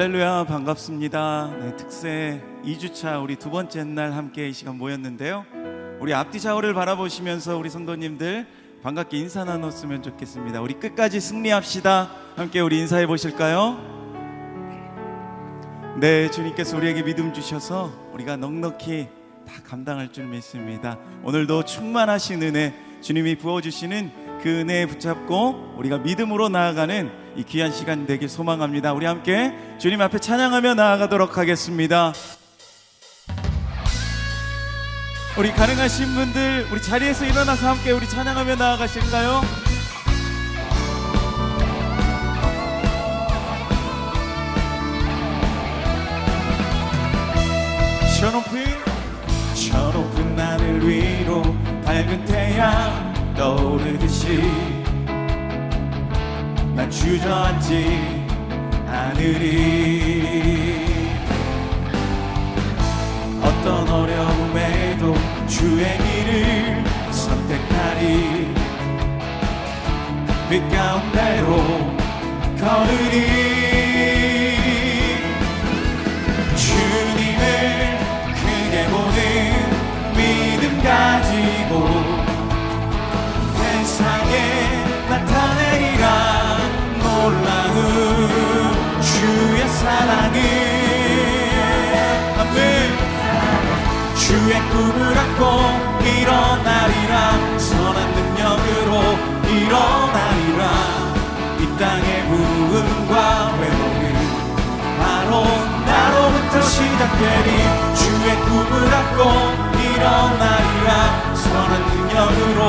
할렐루야, 반갑습니다. 네, 특세 2주차 우리 두 번째 날 함께 이 시간 모였는데요, 우리 앞뒤 좌우를 바라보시면서 우리 성도님들 반갑게 인사 나눴으면 좋겠습니다. 우리 끝까지 승리합시다. 함께 우리 인사해 보실까요? 네, 주님께서 우리에게 믿음 주셔서 우리가 넉넉히 다 감당할 줄 믿습니다. 오늘도 충만하신 은혜, 주님이 부어주시는 그 은혜에 붙잡고 우리가 믿음으로 나아가는 이 귀한 시간 되길 소망합니다. 우리 함께 주님 앞에 찬양하며 나아가도록 하겠습니다. 우리 가능하신 분들 우리 자리에서 일어나서 함께 우리 찬양하며 나아가실까요? 저 높은 하늘 위로 밝은 태양 떠오르듯이 난 주저앉지 않으리. 어떤 어려움에도 주의 길을 선택하리. 빛 가운데로 걸으리. 주님을 크게 보는 믿음 가지고 세상에 나타내리라. 놀라운 주의 사랑을. 아멘. 주의 꿈을 안고 일어나리라. 선한 능력으로 일어나리라. 이 땅의 부흥과 회복은 바로 나로부터 시작되리. 주의 꿈을 안고 일어나리라. 선한 능력으로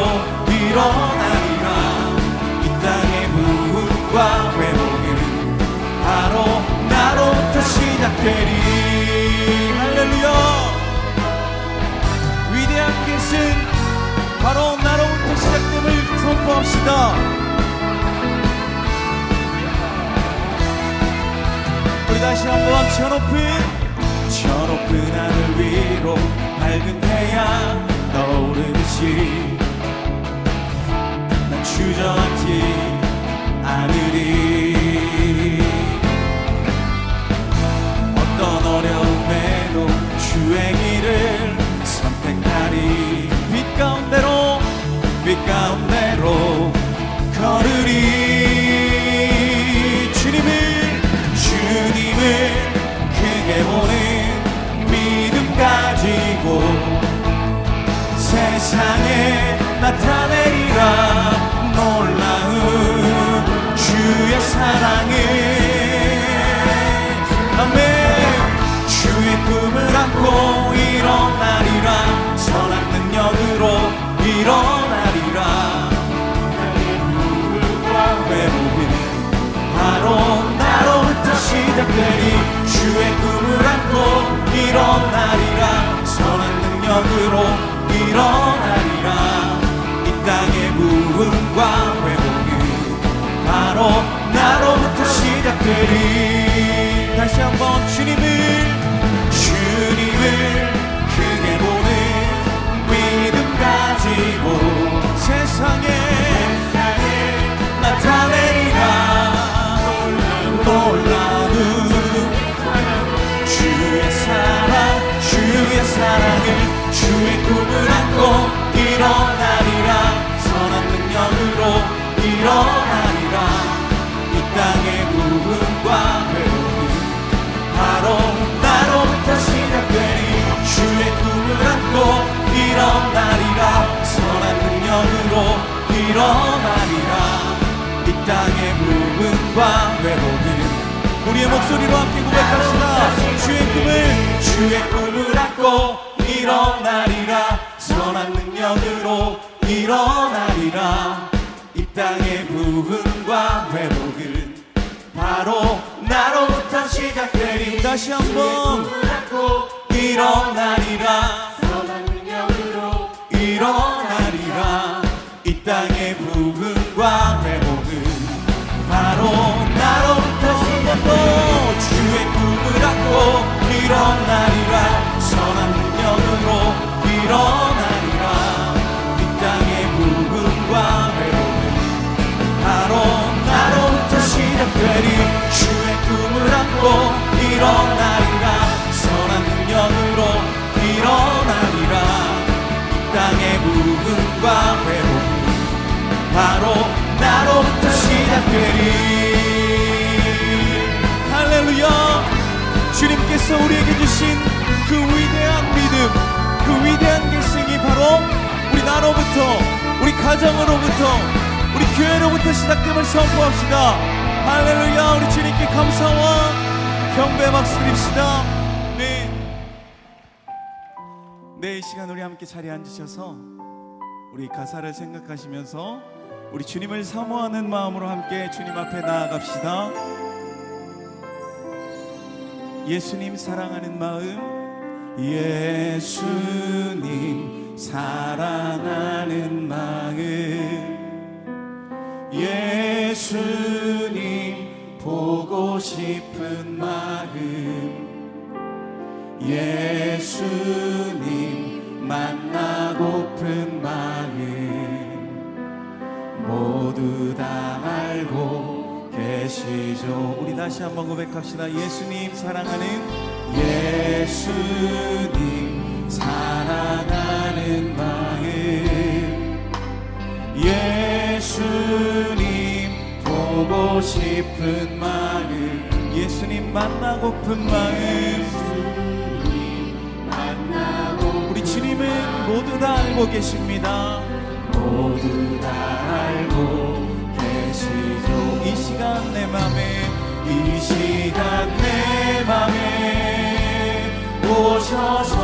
일어나리라. 이 땅의 부흥과 회복은 바로 나로부터 시작되리. 할렐루야. 위대한 것은 바로 나로부터 시작됨을 선포합시다. 우리 다시 한번 저 높은 하늘 위로 밝은 태양 떠오르듯이 난 주저앉지 않으리. 어떤 어려움에도 주의 길을 선택하리. 빛 가운데로 걸으리. 주님을 크게 보는 믿음 가지고 세상에 나타내리라. 놀라운 주의 사랑을. 아멘. 주의 꿈을 안고 일어나리라. 선한 능력으로 일어나리라. 부흥과 회복은 바로 나로부터 시작되리. 주의 꿈을 안고 일어나리라. 선한 능력으로 일어나리라. 이 땅의 부흥과 회복은 바로 나로부터 시작되리. 다시 한번 주님을 크게 보는 믿음 가지고 세상에 나타내리라. 놀라운 주의 사랑을. 주의 꿈을 안고 일어나리라. 선한 능력으로 일어나리라. 이 땅의 부흥과 회복은 바로 나로부터 시작되리. 주의 꿈을 안고 일어나리라. 선한 능력으로 일어나리라. 이 땅의 부흥과 회복은 우리의 목소리로 함께 고백합시다. 주의 꿈을 안고 일어나리라. 선한 능력으로 일어나리라. 이 땅의 부흥과 회복은 바로 나로부터 시작되리. 다시 한번 일어나리라. 선한 능력으로 일어나리라. 이 땅의 부흥과 회복은 바로 나로부터 시작되리. 주의 꿈을 안고 일어나리라. 선한 능력으로 일어나리라. 이 땅의 부흥과 회복은 바로 나로부터 시작되리. 주의 꿈을 안고 바로 나로부터 시작되리. 할렐루야. 주님께서 우리에게 주신 그 위대한 믿음, 그 위대한 계승이 바로 우리 나로부터, 우리 가정으로부터, 우리 교회로부터 시작됨을 선포합시다. 할렐루야. 우리 주님께 감사와 경배 박수 드립시다. 네, 이 시간 우리 함께 자리에 앉으셔서 우리 가사를 생각하시면서 우리 주님을 사모하는 마음으로 함께 주님 앞에 나아갑시다. 예수님 사랑하는 마음, 예수님 사랑하는 마음, 예수님 보고 싶은 마음, 예수님 만나고픈 마음, 모두 다 알고 계시죠. 우리 다시 한번 고백합시다. 예수님 사랑하는, 예수님 사랑하는 마음, 예수님 보고 싶은 마음, 예수님 만나고픈 마음, 우리 주님은 모두 다 알고 계십니다. 모두 다 알고 계시죠. 이 시간 내 맘에, 이 시간 내 맘에 오셔서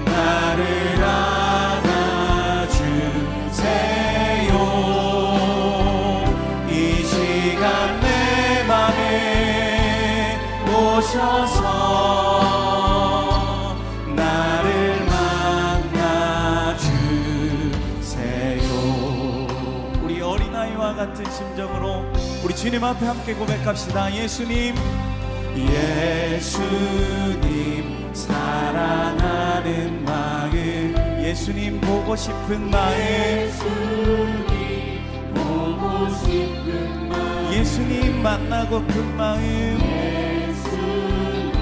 나를 안아주세요. 이 시간 내 맘에 오셔서 같은 심정으로 우리 주님 앞에 함께 고백합시다. 예수님, 예수님 사랑하는 마음, 예수님 보고 싶은 마음, 예수님 보고 싶은 마음, 예수님 만나고픈 마음, 예수님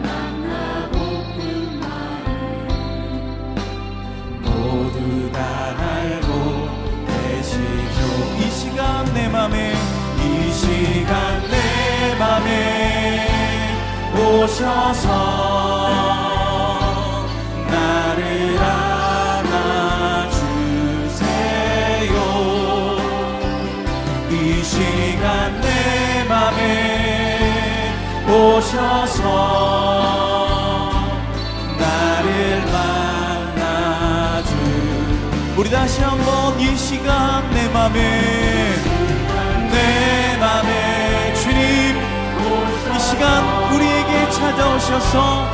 만나고픈 마음, 모두 다 알고 이 시간 내 맘에, 이 시간 내 맘에 오셔서 나를 안아주세요. 이 시간 내 맘에 오셔서 나를 우리 다시 한번 이 시간 내 맘에, 내 맘에 주님 이 시간 우리에게 찾아오셔서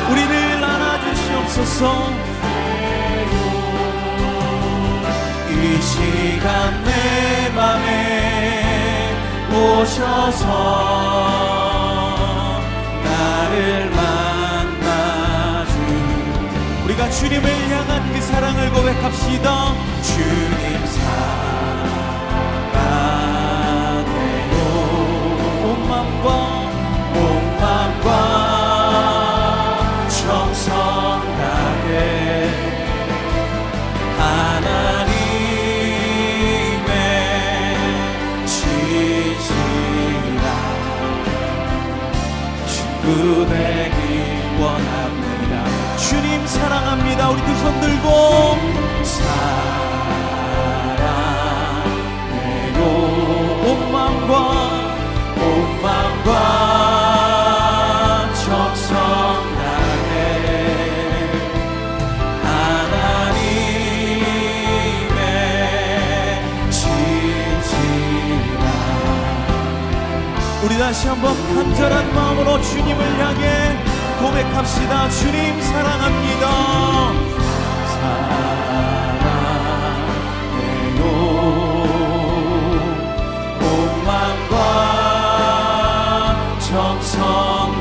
우리를 안아주시옵소서. 이 시간 내 맘에 오셔서 나를 우리가 주님을 향한 그 사랑을 고백합시다. 주님 사랑해요. 온 맘과 정성 다해 하나님의 지시라 친구 되기 원합니다. 주님 사랑합니다. 우리 두 손 들고 사랑해요. 온 맘과 정성 다해 하나님의 지시라. 우리 다시 한번 간절한 마음으로 주님을 향해 고백합시다. 주님 사랑합니다. 사랑해요. 온 맘과 정성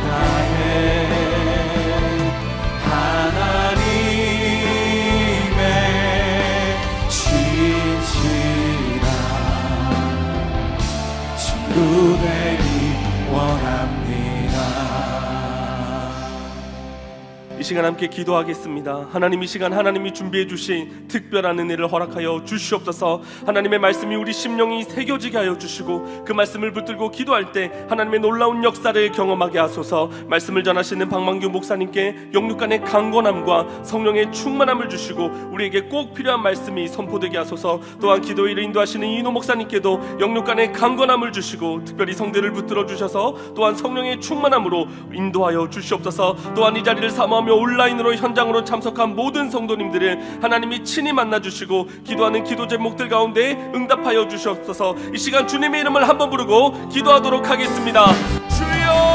다해 하나님의 진실한 친구 되기 원합니다. 이 이 시간 함께 기도하겠습니다. 하나님, 이 시간 하나님이 준비해 주신 특별한 은혜를 허락하여 주시옵소서. 하나님의 말씀이 우리 심령이 새겨지게 하여 주시고 그 말씀을 붙들고 기도할 때 하나님의 놀라운 역사를 경험하게 하소서. 말씀을 전하시는 박만규 목사님께 영육간의 강건함과 성령의 충만함을 주시고 우리에게 꼭 필요한 말씀이 선포되게 하소서. 또한 기도를 인도하시는 이노 목사님께도 영육간의 강건함을 주시고 특별히 성대를 붙들어 주셔서 또한 성령의 충만함으로 인도하여 주시옵소서. 또한 이 자리를 사모하며 온라인으로 현장으로 참석한 모든 성도님들을 하나님이 친히 만나 주시고 기도하는 기도 제목들 가운데 응답하여 주시옵소서. 이 시간 주님의 이름을 한번 부르고 기도하도록 하겠습니다. 주여!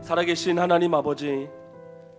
살아계신 하나님 아버지,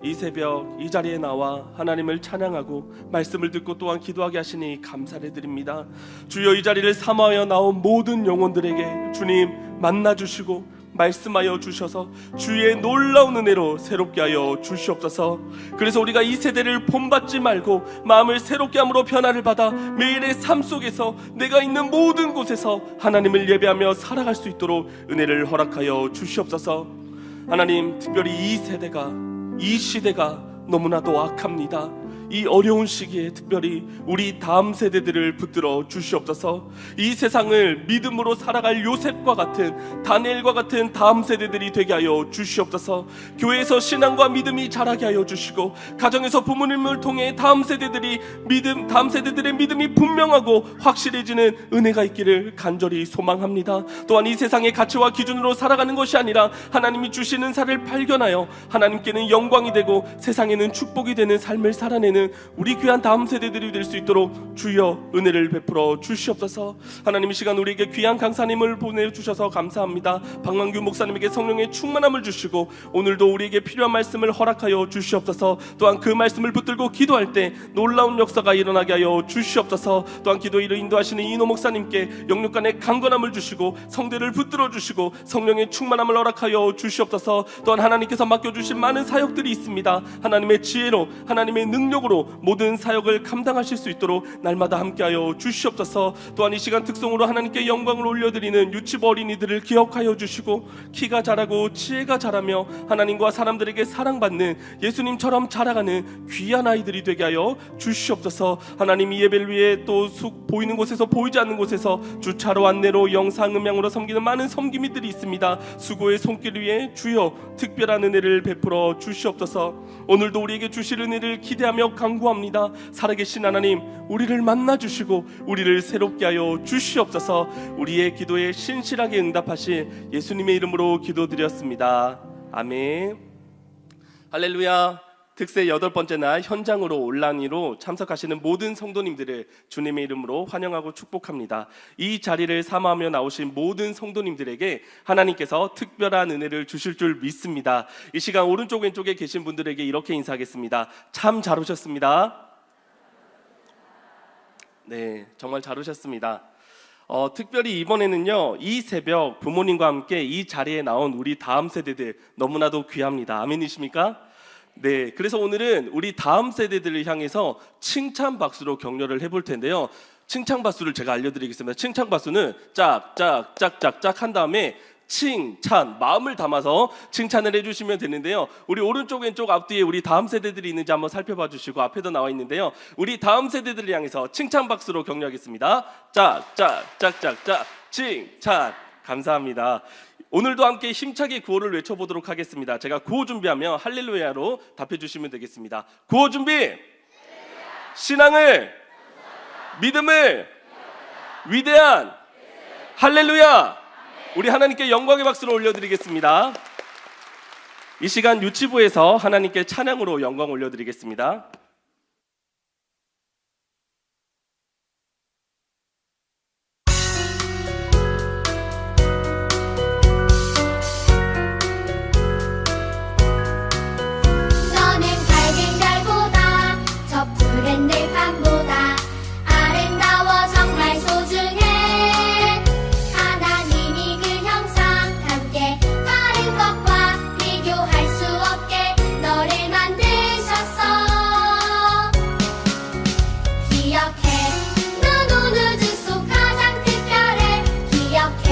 이 새벽 이 자리에 나와 하나님을 찬양하고 말씀을 듣고 또한 기도하게 하시니 감사를 드립니다. 주여, 이 자리를 사모하여 나온 모든 영혼들에게 주님 만나주시고 말씀하여 주셔서 주의 놀라운 은혜로 새롭게 하여 주시옵소서. 그래서 우리가 이 세대를 본받지 말고 마음을 새롭게 함으로 변화를 받아 매일의 삶 속에서 내가 있는 모든 곳에서 하나님을 예배하며 살아갈 수 있도록 은혜를 허락하여 주시옵소서. 하나님, 특별히 이 세대가, 이 시대가 너무나도 악합니다. 이 어려운 시기에 특별히 우리 다음 세대들을 붙들어 주시옵소서. 이 세상을 믿음으로 살아갈 요셉과 같은, 다니엘과 같은 다음 세대들이 되게 하여 주시옵소서. 교회에서 신앙과 믿음이 자라게 하여 주시고 가정에서 부모님을 통해 다음 세대들의 믿음이 분명하고 확실해지는 은혜가 있기를 간절히 소망합니다. 또한 이 세상의 가치와 기준으로 살아가는 것이 아니라 하나님이 주시는 살을 발견하여 하나님께는 영광이 되고 세상에는 축복이 되는 삶을 살아내는 우리 귀한 다음 세대들이 될 수 있도록 주여 은혜를 베풀어 주시옵소서. 하나님, 이 시간 우리에게 귀한 강사님을 보내주셔서 감사합니다. 박만규 목사님에게 성령의 충만함을 주시고 오늘도 우리에게 필요한 말씀을 허락하여 주시옵소서. 또한 그 말씀을 붙들고 기도할 때 놀라운 역사가 일어나게 하여 주시옵소서. 또한 기도를 인도하시는 이노 목사님께 영육간의 강건함을 주시고 성대를 붙들어 주시고 성령의 충만함을 허락하여 주시옵소서. 또한 하나님께서 맡겨주신 많은 사역들이 있습니다. 하나님의 지혜로, 하나님의 능력으로 모든 사역을 감당하실 수 있도록 날마다 함께하여 주시옵소서. 또한 이 시간 특성으로 하나님께 영광을 올려드리는 유치부 어린이들을 기억하여 주시고 키가 자라고 지혜가 자라며 하나님과 사람들에게 사랑받는 예수님처럼 자라가는 귀한 아이들이 되게 하여 주시옵소서. 하나님, 이 예배를 위해 또 보이는 곳에서 보이지 않는 곳에서 주차로 안내로 영상 음향으로 섬기는 많은 섬김이들이 있습니다. 수고의 손길 위에 주여 특별한 은혜를 베풀어 주시옵소서. 오늘도 우리에게 주실 은혜를 기대하며 간구합니다. 살아계신 하나님, 우리를 만나주시고 우리를 새롭게 하여 주시옵소서. 우리의 기도에 신실하게 응답하실 예수님의 이름으로 기도드렸습니다. 아멘. 할렐루야. 특세 8번째 날 현장으로 온라인으로 참석하시는 모든 성도님들을 주님의 이름으로 환영하고 축복합니다. 이 자리를 사모하며 나오신 모든 성도님들에게 하나님께서 특별한 은혜를 주실 줄 믿습니다. 이 시간 오른쪽 왼쪽에 계신 분들에게 이렇게 인사하겠습니다. 참 잘 오셨습니다. 네, 정말 잘 오셨습니다. 특별히 이번에는요, 이 새벽 부모님과 함께 이 자리에 나온 우리 다음 세대들 너무나도 귀합니다. 아멘이십니까? 네, 그래서 오늘은 우리 다음 세대들을 향해서 칭찬 박수로 격려를 해볼 텐데요. 칭찬 박수를 제가 알려드리겠습니다. 칭찬 박수는 짝짝짝짝짝 한 다음에 칭찬, 마음을 담아서 칭찬을 해주시면 되는데요. 우리 오른쪽 왼쪽 앞뒤에 우리 다음 세대들이 있는지 한번 살펴봐 주시고, 앞에도 나와 있는데요. 우리 다음 세대들을 향해서 칭찬 박수로 격려하겠습니다. 짝짝짝짝짝 칭찬. 감사합니다. 오늘도 함께 힘차게 구호를 외쳐보도록 하겠습니다. 제가 구호 준비하면 할렐루야로 답해주시면 되겠습니다. 구호 준비! 신앙을, 믿음을, 위대한 할렐루야! 우리 하나님께 영광의 박수를 올려드리겠습니다. 이 시간 유치부에서 하나님께 찬양으로 영광 올려드리겠습니다. 너는 밝은 달보다 저 푸른 들판보다 아름다워 정말 소중해. 하나님이 그 형상 함께 다른 것과 비교할 수 없게 너를 만드셨어. 기억해, 넌 온 우주 속 가장 특별해. 기억해,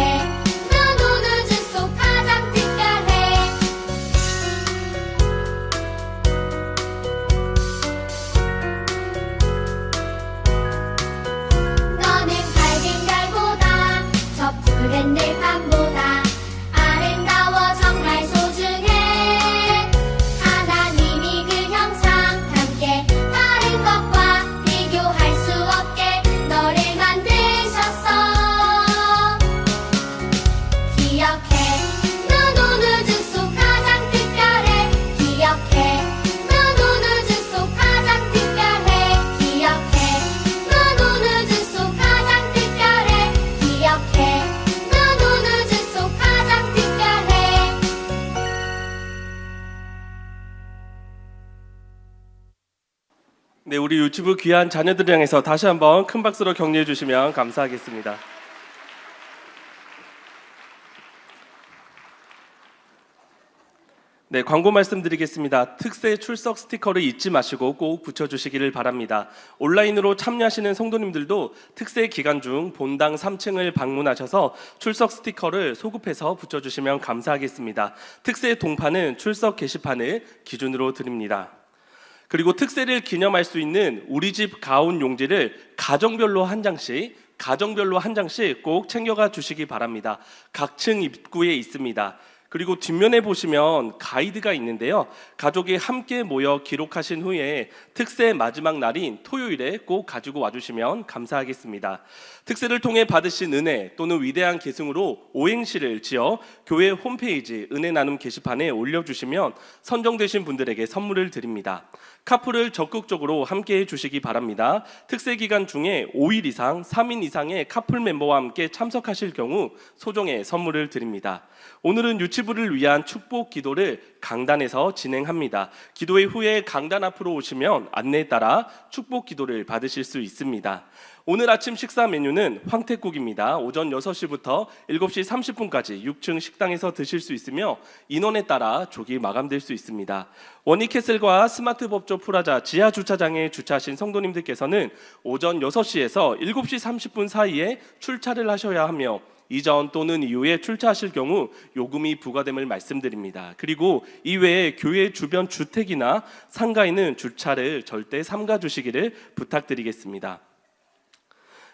넌 온 우주 속 가장 특별해. 너는 밝은 달보다 저 푸른 들판보다 아름다워 정말 소중해. 하나님이 그 형상 함께 다른 것과 비교할 수 없게 너를 만드셨어. 기억해, 넌 온 우주 속 가장 특별해. 기억해, 넌 온 우주 속 가장 특별해. 기억해, 넌 온 우주 속 가장 특별해. 기억해, 넌 온 우주 속 가장 특별해. 네, 우리 유튜브 귀한 자녀들을 향해서 다시 한번 큰 박수로 격려해 주시면 감사하겠습니다. 네, 광고 말씀드리겠습니다. 특세 출석 스티커를 잊지 마시고 꼭 붙여주시기를 바랍니다. 온라인으로 참여하시는 성도님들도 특세 기간 중 본당 3층을 방문하셔서 출석 스티커를 소급해서 붙여주시면 감사하겠습니다. 특세 동판은 출석 게시판을 기준으로 드립니다. 그리고 특세를 기념할 수 있는 우리 집 가온 용지를 가정별로 한 장씩 꼭 챙겨가 주시기 바랍니다. 각 층 입구에 있습니다. 그리고 뒷면에 보시면 가이드가 있는데요. 가족이 함께 모여 기록하신 후에 특세 마지막 날인 토요일에 꼭 가지고 와주시면 감사하겠습니다. 특세를 통해 받으신 은혜 또는 위대한 계승으로 오행시를 지어 교회 홈페이지 은혜 나눔 게시판에 올려주시면 선정되신 분들에게 선물을 드립니다. 카풀을 적극적으로 함께해 주시기 바랍니다. 특세 기간 중에 5일 이상, 3인 이상의 카풀 멤버와 함께 참석하실 경우 소정의 선물을 드립니다. 오늘은 유치부를 위한 축복 기도를 강단에서 진행합니다. 기도회 후에 강단 앞으로 오시면 안내에 따라 축복 기도를 받으실 수 있습니다. 오늘 아침 식사 메뉴는 황태국입니다. 오전 6시부터 7시 30분까지 6층 식당에서 드실 수 있으며 인원에 따라 조기 마감될 수 있습니다. 원익캐슬과 스마트 법조 프라자 지하 주차장에 주차하신 성도님들께서는 오전 6시에서 7시 30분 사이에 출차를 하셔야 하며 이전 또는 이후에 출차하실 경우 요금이 부과됨을 말씀드립니다. 그리고 이외에 교회 주변 주택이나 상가에는 주차를 절대 삼가 주시기를 부탁드리겠습니다.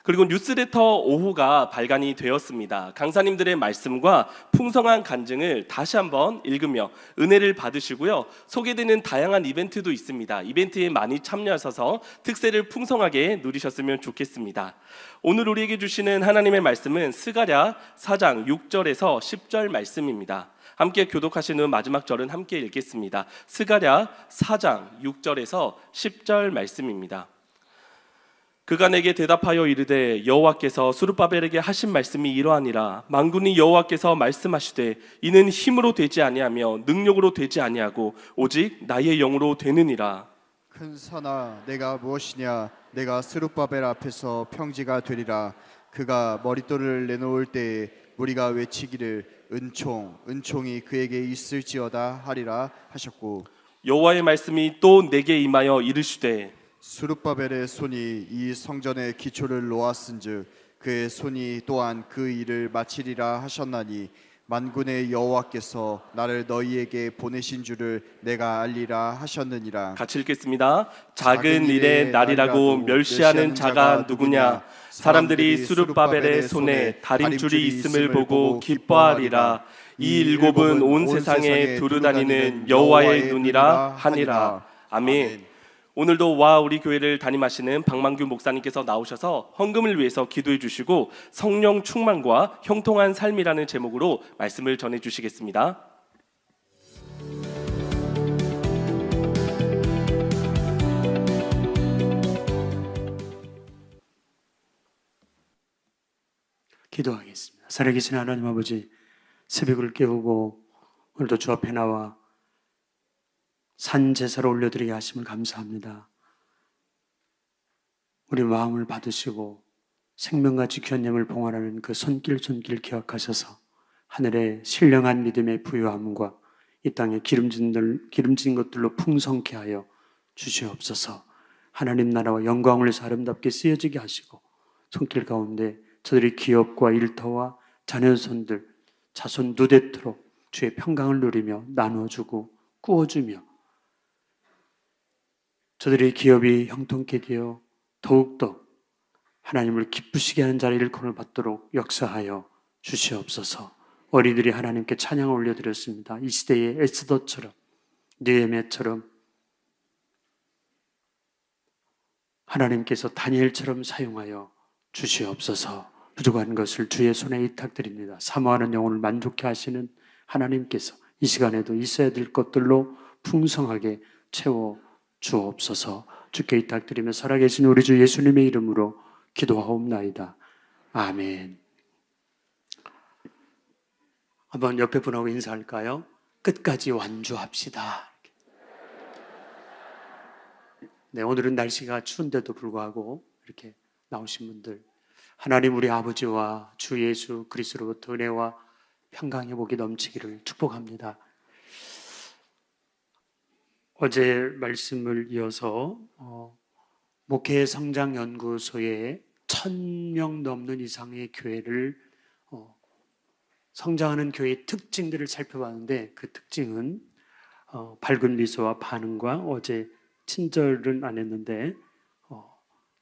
그리고 뉴스레터 5호가 발간이 되었습니다. 강사님들의 말씀과 풍성한 간증을 다시 한번 읽으며 은혜를 받으시고요. 소개되는 다양한 이벤트도 있습니다. 이벤트에 많이 참여하셔서 특세를 풍성하게 누리셨으면 좋겠습니다. 오늘 우리에게 주시는 하나님의 말씀은 스가랴 4장 6절에서 10절 말씀입니다. 함께 교독하신 후 마지막 절은 함께 읽겠습니다. 스가랴 4장 6절에서 10절 말씀입니다. 그가 내게 대답하여 이르되 여호와께서 스룹바벨에게 하신 말씀이 이러하니라. 만군의 여호와께서 말씀하시되 이는 힘으로 되지 아니하며 능력으로 되지 아니하고 오직 나의 영으로 되느니라. 큰 산아 내가 무엇이냐. 내가 스룹바벨 앞에서 평지가 되리라. 그가 머릿돌을 내놓을 때에 무리가 외치기를 은총이 그에게 있을지어다 하리라 하셨고 여호와의 말씀이 또 내게 임하여 이르시되 스룹바벨의 손이 이 성전의 기초를 놓았은즉 그의 손이 또한 그 일을 마치리라 하셨나니 만군의 여호와께서 나를 너희에게 보내신 줄을 내가 알리라 하셨느니라. 같이 읽겠습니다. 작은 일의 날이라고 멸시하는 자가 누구냐? 사람들이 스룹바벨의 손에 다림줄이 있음을 보고 기뻐하리라. 이 일곱은 온 세상에 두루다니는 여호와의 눈이라 하니라. 아멘. 오늘도 와 우리 교회를 담임하시는 박만규 목사님께서 나오셔서 헌금을 위해서 기도해 주시고 성령 충만과 형통한 삶이라는 제목으로 말씀을 전해 주시겠습니다. 기도하겠습니다. 살아계신 하나님 아버지, 새벽을 깨우고 오늘도 주 앞에 나와 산 제사를 올려드리게 하심을 감사합니다. 우리 마음을 받으시고 생명같이 귀한 예물 봉헌하는 그 손길 기억하셔서 하늘의 신령한 믿음의 부유함과 이 땅에 기름진 것들로 풍성케 하여 주시옵소서. 하나님 나라와 영광을 위해서 아름답게 쓰여지게 하시고 손길 가운데 저들의 기업과 일터와 자녀손들 자손 누대토록 주의 평강을 누리며 나누어주고 꾸어주며 저들의 기업이 형통케 되어 더욱더 하나님을 기쁘시게 하는 자리를 일컬을 받도록 역사하여 주시옵소서. 어린이들이 하나님께 찬양을 올려드렸습니다. 이 시대의 에스더처럼 느헤미야처럼 하나님께서 다니엘처럼 사용하여 주시옵소서. 부족한 것을 주의 손에 의탁드립니다. 사모하는 영혼을 만족케 하시는 하나님께서 이 시간에도 있어야 될 것들로 풍성하게 채워 주옵소서. 주께 의탁드리며 살아계신 우리 주 예수님의 이름으로 기도하옵나이다. 아멘. 한번 옆에 분하고 인사할까요? 끝까지 완주합시다. 네, 오늘은 날씨가 추운데도 불구하고 이렇게 나오신 분들, 하나님 우리 아버지와 주 예수 그리스도로부터 은혜와 평강의 복이 넘치기를 축복합니다. 어제 말씀을 이어서 목회 성장 연구소에 1,000명 넘는 이상의 교회를 성장하는 교회의 특징들을 살펴봤는데, 그 특징은 밝은 미소와 반응과 어제 친절은 안 했는데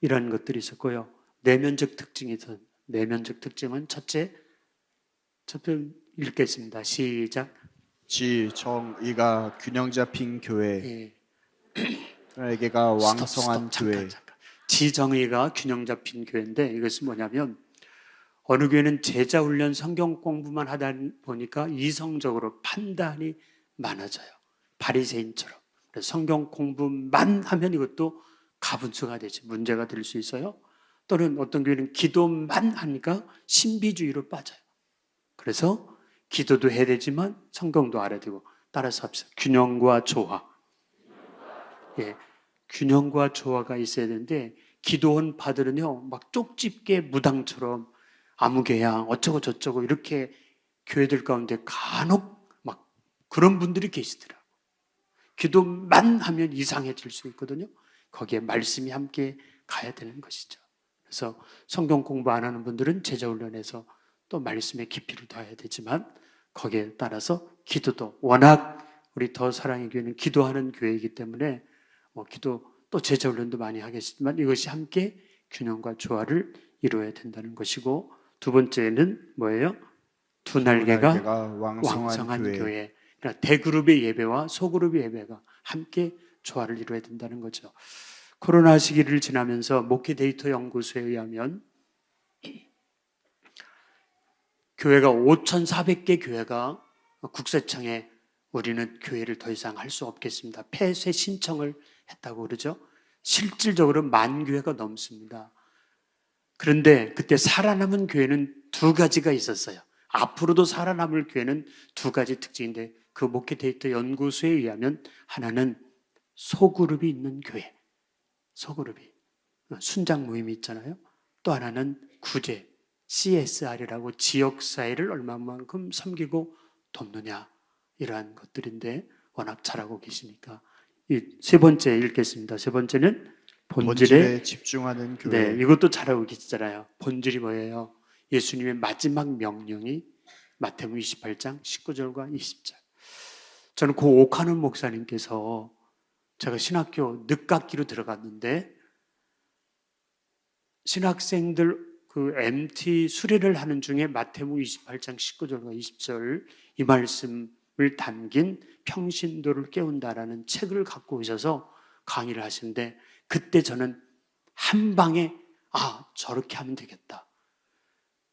이런 것들이 있었고요. 내면적 특징이 있어요. 내면적 특징은 첫째 읽겠습니다. 시작. 정의가 균형 잡힌 교회, 예. 에게가 왕성한 교회. 잠깐. 지정의가 균형 잡힌 교회인데, 이것은 뭐냐면 어느 교회는 제자 훈련 성경 공부만 하다 보니까 이성적으로 판단이 많아져요. 바리새인처럼. 그래서 성경 공부만 하면 이것도 가분수가 되지 문제가 될 수 있어요. 또는 어떤 교회는 기도만 하니까 신비주의로 빠져요. 그래서 기도도 해야 되지만 성경도 알아야 되고, 따라서 합시다. 균형과 조화. 예, 균형과 조화가 있어야 되는데, 기도원 파들은요 막 쪽집게 무당처럼 아무개양 어쩌고 저쩌고 이렇게 교회들 가운데 간혹 막 그런 분들이 계시더라고요. 기도만 하면 이상해질 수 있거든요. 거기에 말씀이 함께 가야 되는 것이죠. 그래서 성경 공부 안 하는 분들은 제자훈련에서 또 말씀의 깊이를 더해야 되지만, 거기에 따라서 기도도, 워낙 우리 더 사랑의 교회는 기도하는 교회이기 때문에 기도 또 제자훈련도 많이 하겠지만 이것이 함께 균형과 조화를 이루어야 된다는 것이고, 두 번째는 뭐예요? 두 날개가 왕성한 교회. 그러니까 대그룹의 예배와 소그룹의 예배가 함께 조화를 이루어야 된다는 거죠. 코로나 시기를 지나면서 목회 데이터 연구소에 의하면 교회가 5,400개 교회가 국세청에 우리는 교회를 더 이상 할 수 없겠습니다, 폐쇄 신청을 했다고 그러죠. 실질적으로 10,000교회가 넘습니다. 그런데 그때 살아남은 교회는 두 가지가 있었어요. 앞으로도 살아남을 교회는 두 가지 특징인데, 그 목회 데이터 연구소에 의하면 하나는 소그룹이 있는 교회, 소그룹이 순장 모임이 있잖아요. 또 하나는 구제, CSR이라고 지역사회를 얼마만큼 섬기고 돕느냐, 이러한 것들인데 워낙 잘하고 계시니까 이 세 번째 읽겠습니다. 세 번째는 본질에 본질에 집중하는 교회. 네, 이것도 잘하고 계시잖아요. 본질이 뭐예요? 예수님의 마지막 명령이 마태복음 28장 19절과 20절. 저는 고 오카는 목사님께서 제가 신학교 늦학기로 들어갔는데 신학생들 그 MT 수료를 하는 중에 마태복음 28장 19절과 20절 이 말씀을 담긴 평신도를 깨운다라는 책을 갖고 오셔서 강의를 하시는데 그때 저는 한 방에 저렇게 하면 되겠다.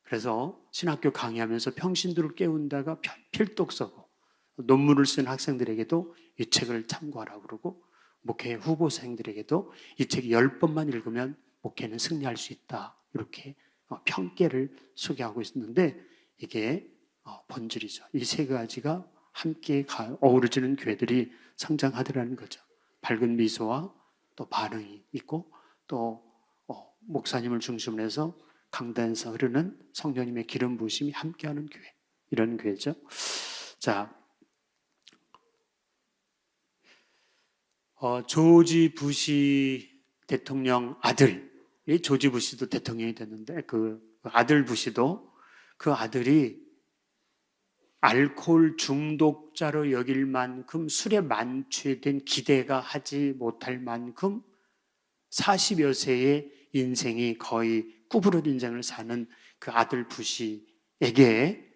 그래서 신학교 강의하면서 평신도를 깨운다가 필독서고 논문을 쓴 학생들에게도 이 책을 참고하라고 그러고 목회 후보생들에게도 이 책 10번만 읽으면 목회는 승리할 수 있다. 이렇게 평계를 소개하고 있었는데 이게 본질이죠. 이 세 가지가 함께 어우러지는 교회들이 성장하더라는 거죠. 밝은 미소와 또 반응이 있고 또 목사님을 중심으로 해서 강단에서 흐르는 성령님의 기름 부으심이 함께하는 교회, 이런 교회죠. 자, 조지 부시 대통령 아들, 이 조지 부시도 대통령이 됐는데 그 아들 부시도 그 아들이 알코올 중독자로 여길 만큼 술에 만취된 기대가 하지 못할 만큼 40여 세의 인생이 거의 꾸부릇 인생을 사는 그 아들 부시에게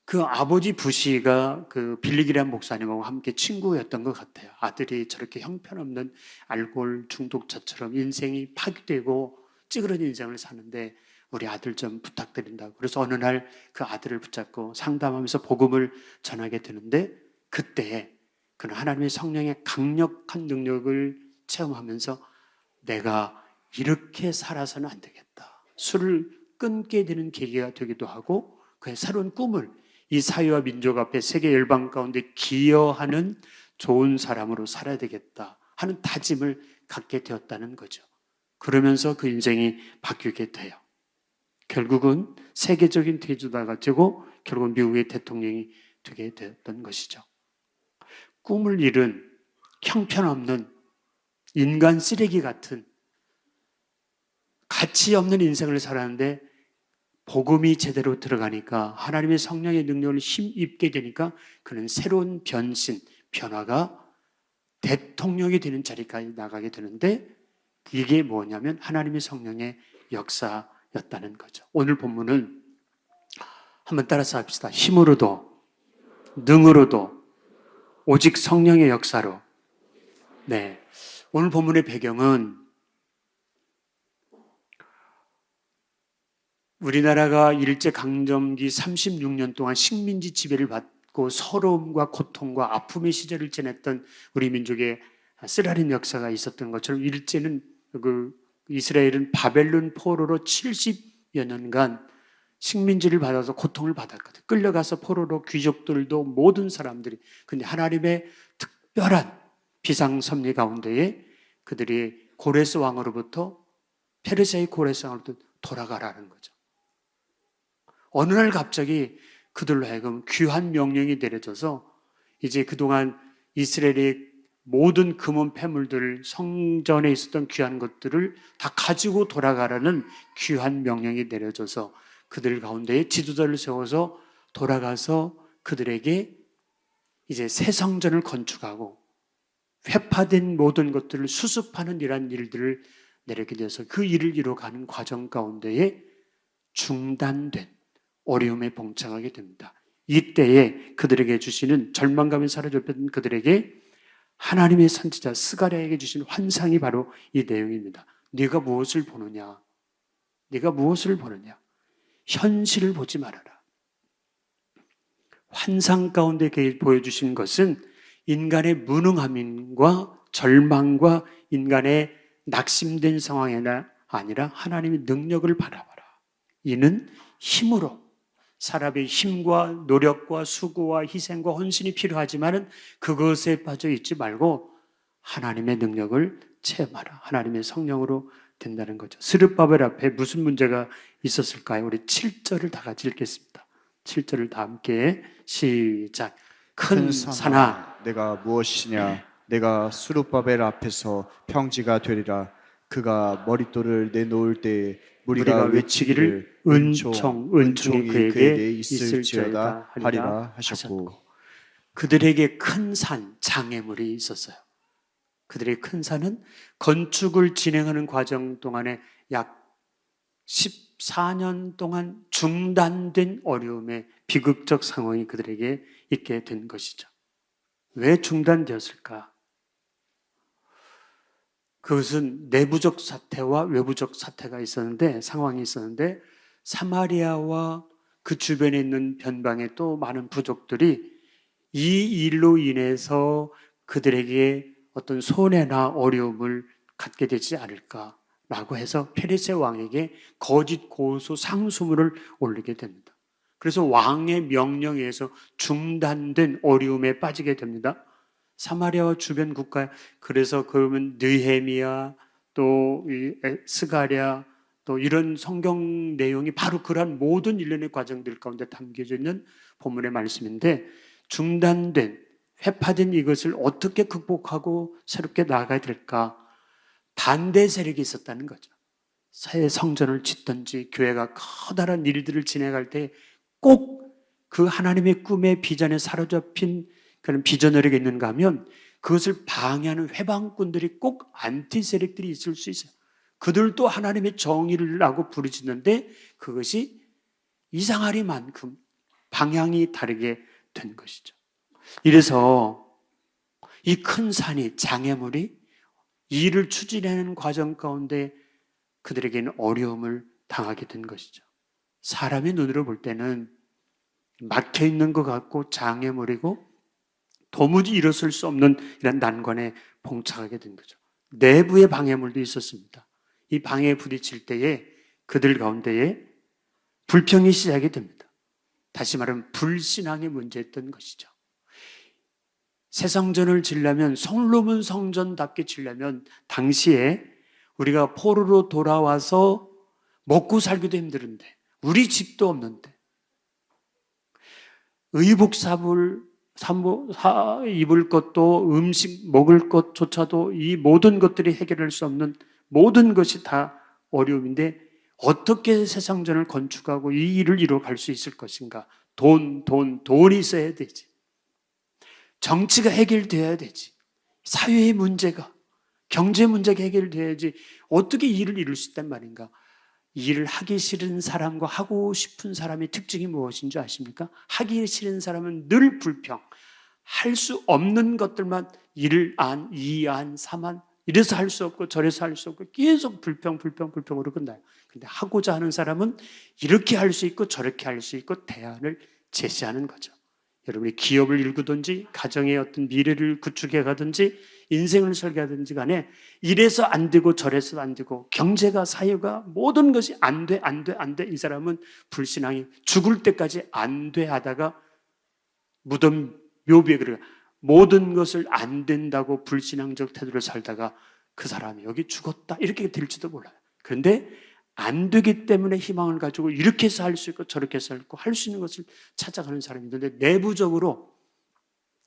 그 아버지 부시가 그 빌리기란 목사님하고 함께 친구였던 것 같아요. 아들이 저렇게 형편없는 알코올 중독자처럼 인생이 파괴되고 찌그러진 인생을 사는데 우리 아들 좀 부탁드린다고. 그래서 어느 날 그 아들을 붙잡고 상담하면서 복음을 전하게 되는데 그때 그는 하나님의 성령의 강력한 능력을 체험하면서 내가 이렇게 살아서는 안 되겠다. 술을 끊게 되는 계기가 되기도 하고 그의 새로운 꿈을 이 사회와 민족 앞에 세계 열방 가운데 기여하는 좋은 사람으로 살아야 되겠다 하는 다짐을 갖게 되었다는 거죠. 그러면서 그 인생이 바뀌게 돼요. 결국은 세계적인 대주자가 되고 결국 미국의 대통령이 되게 되었던 것이죠. 꿈을 잃은 형편없는 인간 쓰레기 같은 가치 없는 인생을 살았는데 복음이 제대로 들어가니까 하나님의 성령의 능력을 힘입게 되니까 그는 새로운 변화가 대통령이 되는 자리까지 나가게 되는데 이게 뭐냐면 하나님의 성령의 역사였다는 거죠. 오늘 본문은 한번 따라서 합시다. 힘으로도 능으로도 오직 성령의 역사로. 네. 오늘 본문의 배경은 우리나라가 일제강점기 36년 동안 식민지 지배를 받고 서러움과 고통과 아픔의 시절을 지냈던 우리 민족의 쓰라린 역사가 있었던 것처럼 일제는 이스라엘은 바벨론 포로로 70여 년간 식민지를 받아서 고통을 받았거든. 끌려가서 포로로 귀족들도 모든 사람들이. 근데 하나님의 특별한 비상섭리 가운데에 그들이 고레스 왕으로부터 페르시아의 고레스 왕으로부터 돌아가라는 거죠. 어느 날 갑자기 그들로 하여금 귀한 명령이 내려져서 이제 그동안 이스라엘의 모든 금은 폐물들, 성전에 있었던 귀한 것들을 다 가지고 돌아가라는 귀한 명령이 내려져서 그들 가운데에 지도자를 세워서 돌아가서 그들에게 이제 새 성전을 건축하고 회파된 모든 것들을 수습하는 이러한 일들을 내리게 돼서 그 일을 이뤄가는 과정 가운데에 중단된 어려움에 봉착하게 됩니다. 이때에 그들에게 주시는 절망감에 사로잡혔던 그들에게 하나님의 선지자 스가랴에게 주신 환상이 바로 이 내용입니다. 네가 무엇을 보느냐? 네가 무엇을 보느냐? 현실을 보지 말아라. 환상 가운데 보여주신 것은 인간의 무능함과 절망과 인간의 낙심된 상황이 아니라 하나님의 능력을 바라봐라. 이는 힘으로 사람의 힘과 노력과 수고와 희생과 헌신이 필요하지만 그것에 빠져 있지 말고 하나님의 능력을 체험하라. 하나님의 성령으로 된다는 거죠. 스룹바벨 앞에 무슨 문제가 있었을까요? 우리 7절을 다 같이 읽겠습니다. 7절을 다 함께 시작. 큰 산아 내가 무엇이냐? 내가 수룹바벨 앞에서 평지가 되리라. 그가 머릿돌을 내놓을 때에 무리가 외치기를 은총이 그에게 있을지어다 하리라 하셨고, 그들에게 큰 산, 장애물이 있었어요. 그들의 큰 산은 건축을 진행하는 과정 동안에 약 14년 동안 중단된 어려움의 비극적 상황이 그들에게 있게 된 것이죠. 왜 중단되었을까? 그것은 내부적 사태와 외부적 사태가 있었는데, 상황이 있었는데, 사마리아와 그 주변에 있는 변방의 또 많은 부족들이 이 일로 인해서 그들에게 어떤 손해나 어려움을 갖게 되지 않을까라고 해서 페르세 왕에게 거짓 고소 상소문을 올리게 됩니다. 그래서 왕의 명령에 의해서 중단된 어려움에 빠지게 됩니다. 사마리아와 주변 국가에. 그래서 그러면 느헤미야, 또 스가랴, 또 이런 성경 내용이 바로 그러한 모든 일련의 과정들 가운데 담겨져 있는 본문의 말씀인데, 중단된, 회파된 이것을 어떻게 극복하고 새롭게 나아가야 될까? 반대 세력이 있었다는 거죠. 새 성전을 짓든지 교회가 커다란 일들을 진행할 때 꼭 그 하나님의 꿈의 비전에 사로잡힌 그런 비전어리가 있는가 하면 그것을 방해하는 회방꾼들이 꼭 안티 세력들이 있을 수 있어요. 그들도 하나님의 정의를 하고 부르짖는데 그것이 이상하리만큼 방향이 다르게 된 것이죠. 이래서 이 큰 산이, 장애물이 일을 추진하는 과정 가운데 그들에게는 어려움을 당하게 된 것이죠. 사람의 눈으로 볼 때는 막혀 있는 것 같고 장애물이고 도무지 일어설 수 없는 이런 난관에 봉착하게 된 거죠. 내부의 방해물도 있었습니다. 이 방해에 부딪힐 때에 그들 가운데에 불평이 시작이 됩니다. 다시 말하면 불신앙의 문제였던 것이죠. 새 성전을 지으려면, 솔로몬 성전답게 지으려면 당시에 우리가 포로로 돌아와서 먹고 살기도 힘들은데, 우리 집도 없는데, 의복삽을 입을 것도, 음식 먹을 것조차도 이 모든 것들이 해결할 수 없는 모든 것이 다 어려움인데 어떻게 새 성전을 건축하고 이 일을 이루어갈 수 있을 것인가? 돈이 있어야 되지. 정치가 해결돼야 되지. 사회의 문제가, 경제 문제가 해결돼야지 어떻게 이 일을 이룰 수 있단 말인가? 일을 하기 싫은 사람과 하고 싶은 사람의 특징이 무엇인 줄 아십니까? 하기 싫은 사람은 늘 불평, 할 수 없는 것들만 일을 이 안, 삼안, 이래서 할 수 없고 저래서 할 수 없고 계속 불평으로 끝나요. 근데 하고자 하는 사람은 이렇게 할 수 있고 저렇게 할 수 있고 대안을 제시하는 거죠. 여러분이 기업을 일구든지 가정의 어떤 미래를 구축해 가든지 인생을 설계하든지 간에 이래서 안 되고 저래서 안 되고 경제가 사회가 모든 것이 안 돼. 이 사람은 불신앙이 죽을 때까지 안 돼 하다가 무덤 묘비에 그래요. 모든 것을 안 된다고 불신앙적 태도를 살다가 그 사람이 여기 죽었다 이렇게 될지도 몰라요. 그런데 안 되기 때문에 희망을 가지고 이렇게 해서 할 수 있고 저렇게 해서 할 수 있는 것을 찾아가는 사람이 있는데, 내부적으로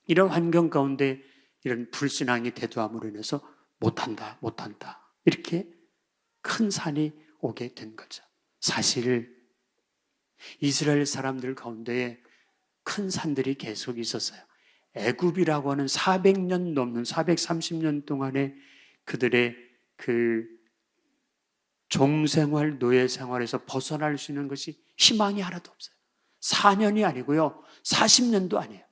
이런 환경 가운데 이런 불신앙이 대두함으로 인해서 못한다 이렇게 큰 산이 오게 된 거죠. 사실 이스라엘 사람들 가운데에 큰 산들이 계속 있었어요. 애굽이라고 하는 400년 넘는 430년 동안의 그들의 그 종생활, 노예생활에서 벗어날 수 있는 것이 희망이 하나도 없어요. 4년이 아니고요, 40년도 아니에요.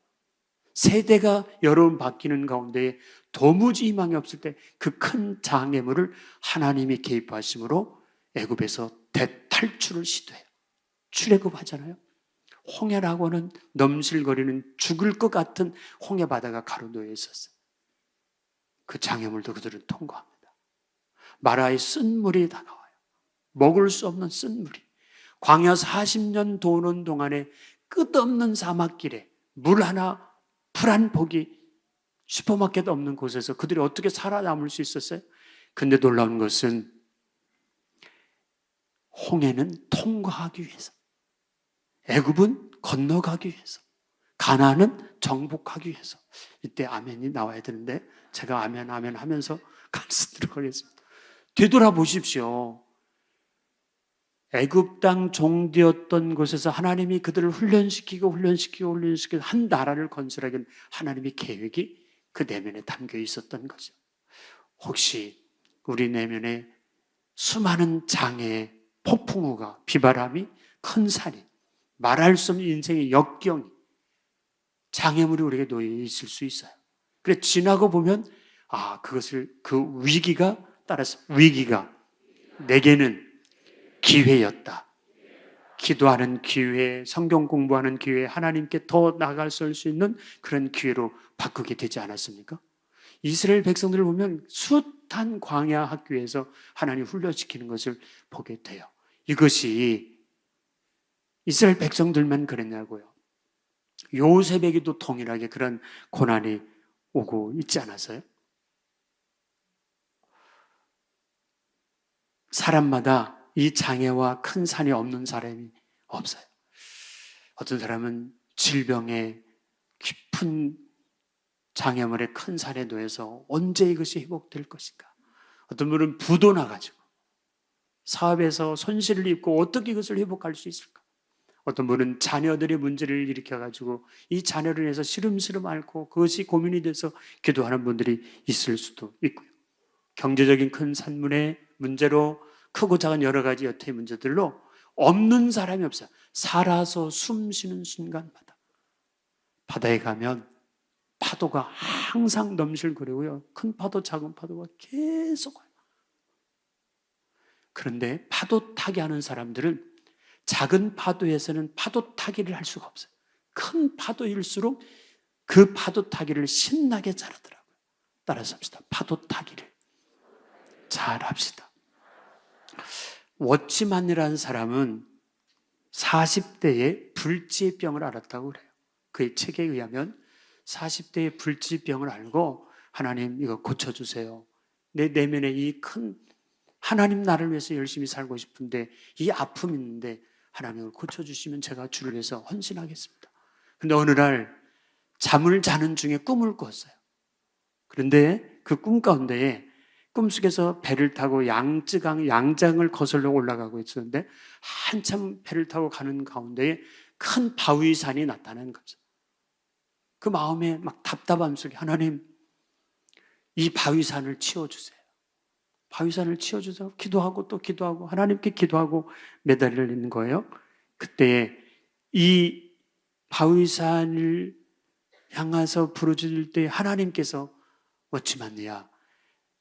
세대가 여러 번 바뀌는 가운데 도무지 희망이 없을 때 그 큰 장애물을 하나님이 개입하심으로 애굽에서 대탈출을 시도해요. 출애굽하잖아요. 홍해라고 하는 넘실거리는 죽을 것 같은 홍해 바다가 가로놓여 있었어요. 그 장애물도 그들은 통과합니다. 마라의 쓴물이 다가와요. 먹을 수 없는 쓴물이. 광야 40년 도는 동안에 끝없는 사막길에 물 하나, 풀 한 폭이 슈퍼마켓 없는 곳에서 그들이 어떻게 살아남을 수 있었어요? 근데 놀라운 것은 홍해는 통과하기 위해서, 애굽은 건너가기 위해서 가나안은 정복하기 위해서. 이때 아멘이 나와야 되는데 제가 아멘 하면서 말씀드리도록 하겠습니다. 되돌아보십시오. 애굽 땅 종되었던 곳에서 하나님이 그들을 훈련시키고 한 나라를 건설하기 위한 하나님의 계획이 그 내면에 담겨 있었던 거죠. 혹시 우리 내면에 수많은 장애, 폭풍우가, 비바람이, 큰 산이, 말할 수 없는 인생의 역경이, 장애물이 우리에게 놓여 있을 수 있어요. 그래 지나고 보면 그것을 그 위기가 따라서 위기가 내게는 기회였다. 기도하는 기회, 성경 공부하는 기회, 하나님께 더 나아갈 수 있는 그런 기회로 바꾸게 되지 않았습니까? 이스라엘 백성들을 보면 숱한 광야 학교에서 하나님 훈련시키는 것을 보게 돼요. 이것이 이스라엘 백성들만 그랬냐고요. 요셉에게도 동일하게 그런 고난이 오고 있지 않았어요? 사람마다 이 장애와 큰 산이 없는 사람이 없어요. 어떤 사람은 질병에 깊은 장애물의 큰 산에 놓여서 언제 이것이 회복될 것인가? 어떤 분은 부도 나가지고 사업에서 손실을 입고 어떻게 이것을 회복할 수 있을까? 어떤 분은 자녀들의 문제를 일으켜가지고 이 자녀를 인해서 시름시름 앓고 그것이 고민이 돼서 기도하는 분들이 있을 수도 있고요. 경제적인 큰 산문의 문제로 크고 작은 여러 가지 여태의 문제들로 없는 사람이 없어요. 살아서 숨 쉬는 순간 바다에 가면 파도가 항상 넘실거리고요. 큰 파도 작은 파도가 계속 와요. 그런데 파도 타기 하는 사람들은 작은 파도에서는 파도 타기를 할 수가 없어요. 큰 파도일수록 그 파도 타기를 신나게 잘하더라고요. 따라서 합시다. 파도 타기를 잘합시다. 워치만이라는 사람은 40대에 불치병을 앓았다고 그래요. 그의 책에 의하면 40대에 불치병을 앓고 하나님 이거 고쳐주세요. 내 내면에 이 큰 하나님 나를 위해서 열심히 살고 싶은데 이 아픔이 있는데 하나님을 고쳐주시면 제가 주를 위해서 헌신하겠습니다. 근데 어느 날 잠을 자는 중에 꿈을 꿨어요. 그런데 그 꿈 가운데에 꿈속에서 배를 타고 양장을 거슬러 올라가고 있었는데 한참 배를 타고 가는 가운데에 큰 바위산이 나타나는 거죠. 그 마음에 막 답답함 속에 하나님 이 바위산을 치워주세요. 바위산을 치워주세요. 기도하고 또 기도하고 하나님께 기도하고 매달려 있는 거예요. 그때 이 바위산을 향해서 부르짖을 때 하나님께서 어찌만이야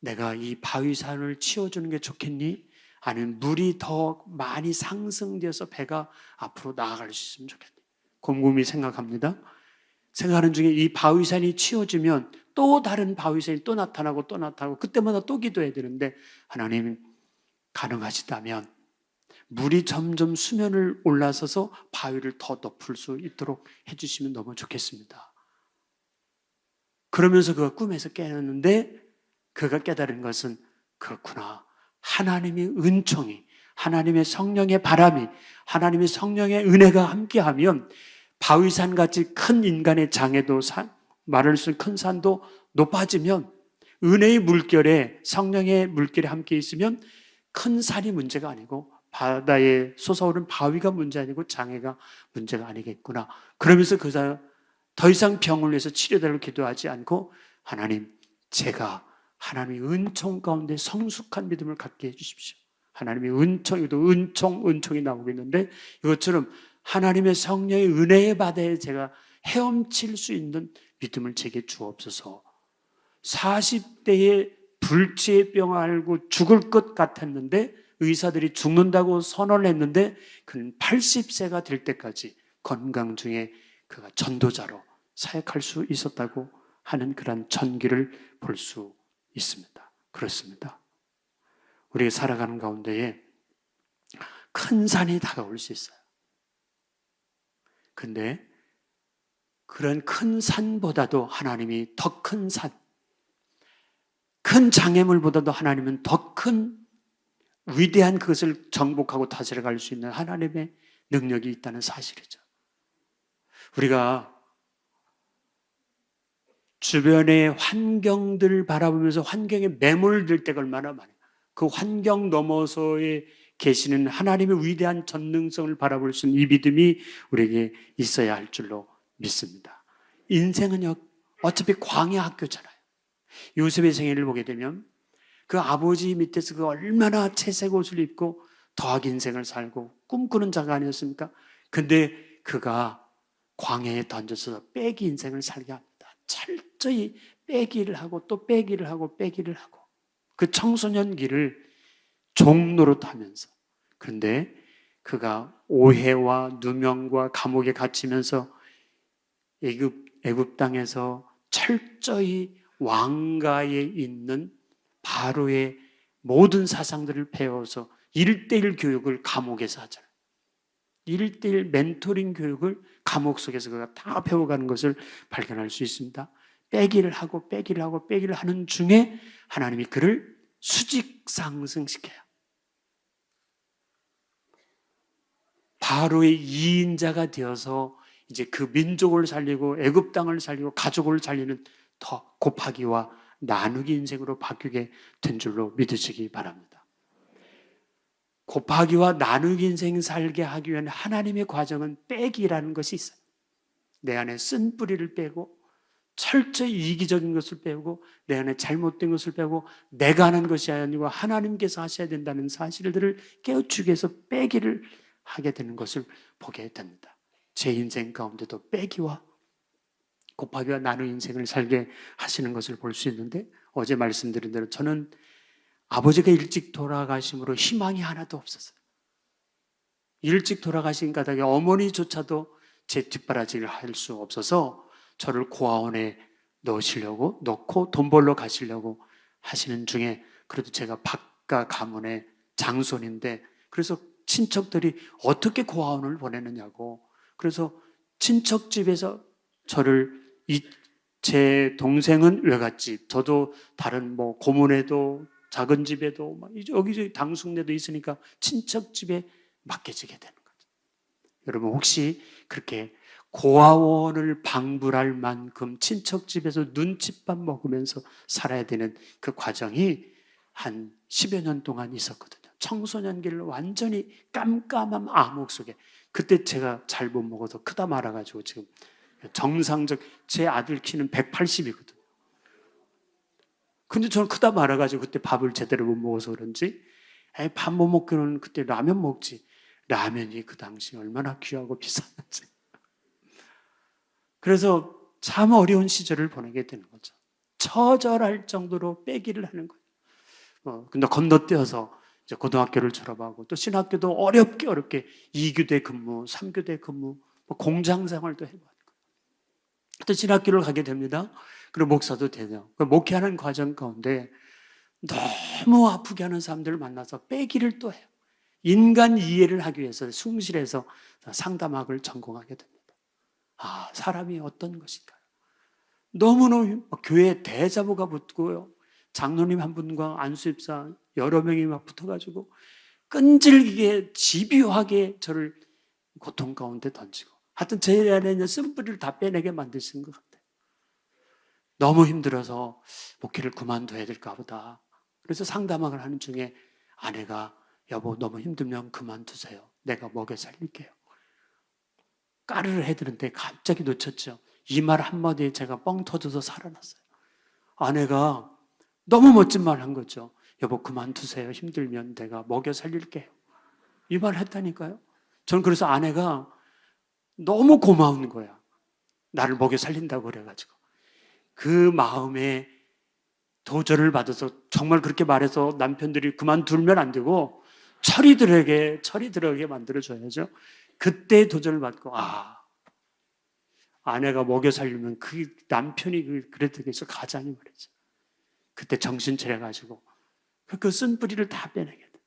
내가 이 바위산을 치워주는 게 좋겠니? 아니면 물이 더 많이 상승되어서 배가 앞으로 나아갈 수 있으면 좋겠니? 곰곰이 생각합니다. 생각하는 중에 이 바위산이 치워지면 또 다른 바위산이 또 나타나고 그때마다 또 기도해야 되는데 하나님 가능하시다면 물이 점점 수면을 올라서서 바위를 더 높일 수 있도록 해주시면 너무 좋겠습니다. 그러면서 그가 꿈에서 깨었는데 그가 깨달은 것은 그렇구나. 하나님의 은총이, 하나님의 성령의 바람이, 하나님의 성령의 은혜가 함께하면 바위산같이 큰 인간의 장애도 말할 수 있는 큰 산도 높아지면 은혜의 물결에 성령의 물결이 함께 있으면 큰 산이 문제가 아니고 바다에 솟아오른 바위가 문제 아니고 장애가 문제가 아니겠구나. 그러면서 그가 더 이상 병을 위해서 치료달라고 기도하지 않고 하나님 제가 하나님의 은총 가운데 성숙한 믿음을 갖게 해주십시오. 하나님의 은총이도 은총이 나오고 있는데 이것처럼 하나님의 성령의 은혜의 바다에 제가 헤엄칠 수 있는 믿음을 제게 주옵소서. 40대에 불치의 병을 앓고 죽을 것 같았는데 의사들이 죽는다고 선언을 했는데 그는 80세가 될 때까지 건강 중에 그가 전도자로 사역할 수 있었다고 하는 그런 전기를 볼 수 있습니다. 그렇습니다. 우리가 살아가는 가운데에 큰 산이 다가올 수 있어요. 근데 그런 큰 산보다도 하나님이 더 큰 산, 큰 장애물보다도 하나님은 더 큰 위대한 그것을 정복하고 다스려갈 수 있는 하나님의 능력이 있다는 사실이죠. 우리가 주변의 환경들을 바라보면서 환경에 매몰될 때가 얼마나 많아요. 그 환경 너머서에 계시는 하나님의 위대한 전능성을 바라볼 수 있는 이 믿음이 우리에게 있어야 할 줄로 믿습니다. 인생은요, 어차피 광야 학교잖아요. 요셉의 생애를 보게 되면 그 아버지 밑에서 그 얼마나 채색 옷을 입고 더하기 인생을 살고 꿈꾸는 자가 아니었습니까? 근데 그가 광야에 던져서 빼기 인생을 살게 합니다. 철저히 빼기를 하고 또 빼기를 하고 빼기를 하고 그 청소년기를 종노릇하면서, 그런데 그가 오해와 누명과 감옥에 갇히면서 애굽 땅에서 철저히 왕가에 있는 바로의 모든 사상들을 배워서 1:1 교육을 감옥에서 하잖아요. 1:1 멘토링 교육을 감옥 속에서 그가 다 배워가는 것을 발견할 수 있습니다. 빼기를 하고 빼기를 하고 빼기를 하는 중에 하나님이 그를 수직 상승시켜요. 바로의 2인자가 되어서 이제 그 민족을 살리고 애굽 땅을 살리고 가족을 살리는 더 곱하기와 나누기 인생으로 바뀌게 된 줄로 믿으시기 바랍니다. 곱하기와 나누기 인생 살게 하기 위한 하나님의 과정은 빼기라는 것이 있어요. 내 안에 쓴 뿌리를 빼고 철저히 이기적인 것을 빼고 내 안에 잘못된 것을 빼고 내가 하는 것이 아니고 하나님께서 하셔야 된다는 사실들을 깨우치기 위해서 빼기를 하게 되는 것을 보게 됩니다. 제 인생 가운데도 빼기와 곱하기와 나누기 인생을 살게 하시는 것을 볼 수 있는데, 어제 말씀드린 대로 저는 아버지가 일찍 돌아가심으로 희망이 하나도 없었어요. 일찍 돌아가신 까닭에 어머니조차도 제 뒷바라지를 할 수 없어서 저를 고아원에 넣고 돈 벌러 가시려고 하시는 중에, 그래도 제가 박가 가문의 장손인데, 그래서 친척들이 어떻게 고아원을 보내느냐고, 그래서 친척 집에서 저를, 제 동생은 외갓집, 저도 다른 뭐 고모네도 작은 집에도 여기저기 당숙네도 있으니까 친척 집에 맡겨지게 되는 거죠. 여러분, 혹시 그렇게 고아원을 방불할 만큼 친척 집에서 눈칫밥 먹으면서 살아야 되는 그 과정이 한 10여 년 동안 있었거든요. 청소년기를 완전히 깜깜한 암흑 속에, 그때 제가 잘 못 먹어서 크다 말아가지고 지금 정상적, 제 아들 키는 180이거든요. 근데 저는 크다 말아가지고 그때 밥을 제대로 못 먹어서 그런지, 밥 못 먹기는 그때 라면 먹지. 라면이 그 당시 얼마나 귀하고 비쌌는지. 그래서 참 어려운 시절을 보내게 되는 거죠. 처절할 정도로 빼기를 하는 거예요. 근데 건너뛰어서 이제 고등학교를 졸업하고 또 신학교도 어렵게 2교대 근무, 3교대 근무, 공장 생활도 해봤고, 또 신학교를 가게 됩니다. 그리고 목사도 되죠. 목회하는 과정 가운데 너무 아프게 하는 사람들을 만나서 빼기를 또 해요. 인간 이해를 하기 위해서 숭실해서 상담학을 전공하게 됩니다. 아, 사람이 어떤 것인가요? 너무너무 교회 대자보가 붙고요. 장로님 한 분과 안수집사 여러 명이 막 붙어가지고 끈질기게 집요하게 저를 고통 가운데 던지고, 하여튼 제 안에 있는 쓴뿌리를 다 빼내게 만드신 것 같아요. 너무 힘들어서 목회를 그만둬야 될까 보다. 그래서 상담학을 하는 중에 아내가, 여보 너무 힘들면 그만두세요. 내가 먹여 살릴게요. 까르르 해드는데 갑자기 놓쳤죠. 이 말 한마디에 제가 뻥 터져서 살아났어요. 아내가 너무 멋진 말 한 거죠. 여보 그만두세요. 힘들면 내가 먹여 살릴게요. 이 말 했다니까요. 저는 그래서 아내가 너무 고마운 거야. 나를 먹여 살린다고 그래가지고. 그 마음에 도전을 받아서, 정말 그렇게 말해서 남편들이 그만두면 안 되고 철이 들어게 만들어줘야죠. 그때 도전을 받고, 아내가 먹여 살리면 그 남편이 그래도 해서 가자니 말이죠. 그때 정신 차려가지고 그 쓴뿌리를 다 빼내게 돼.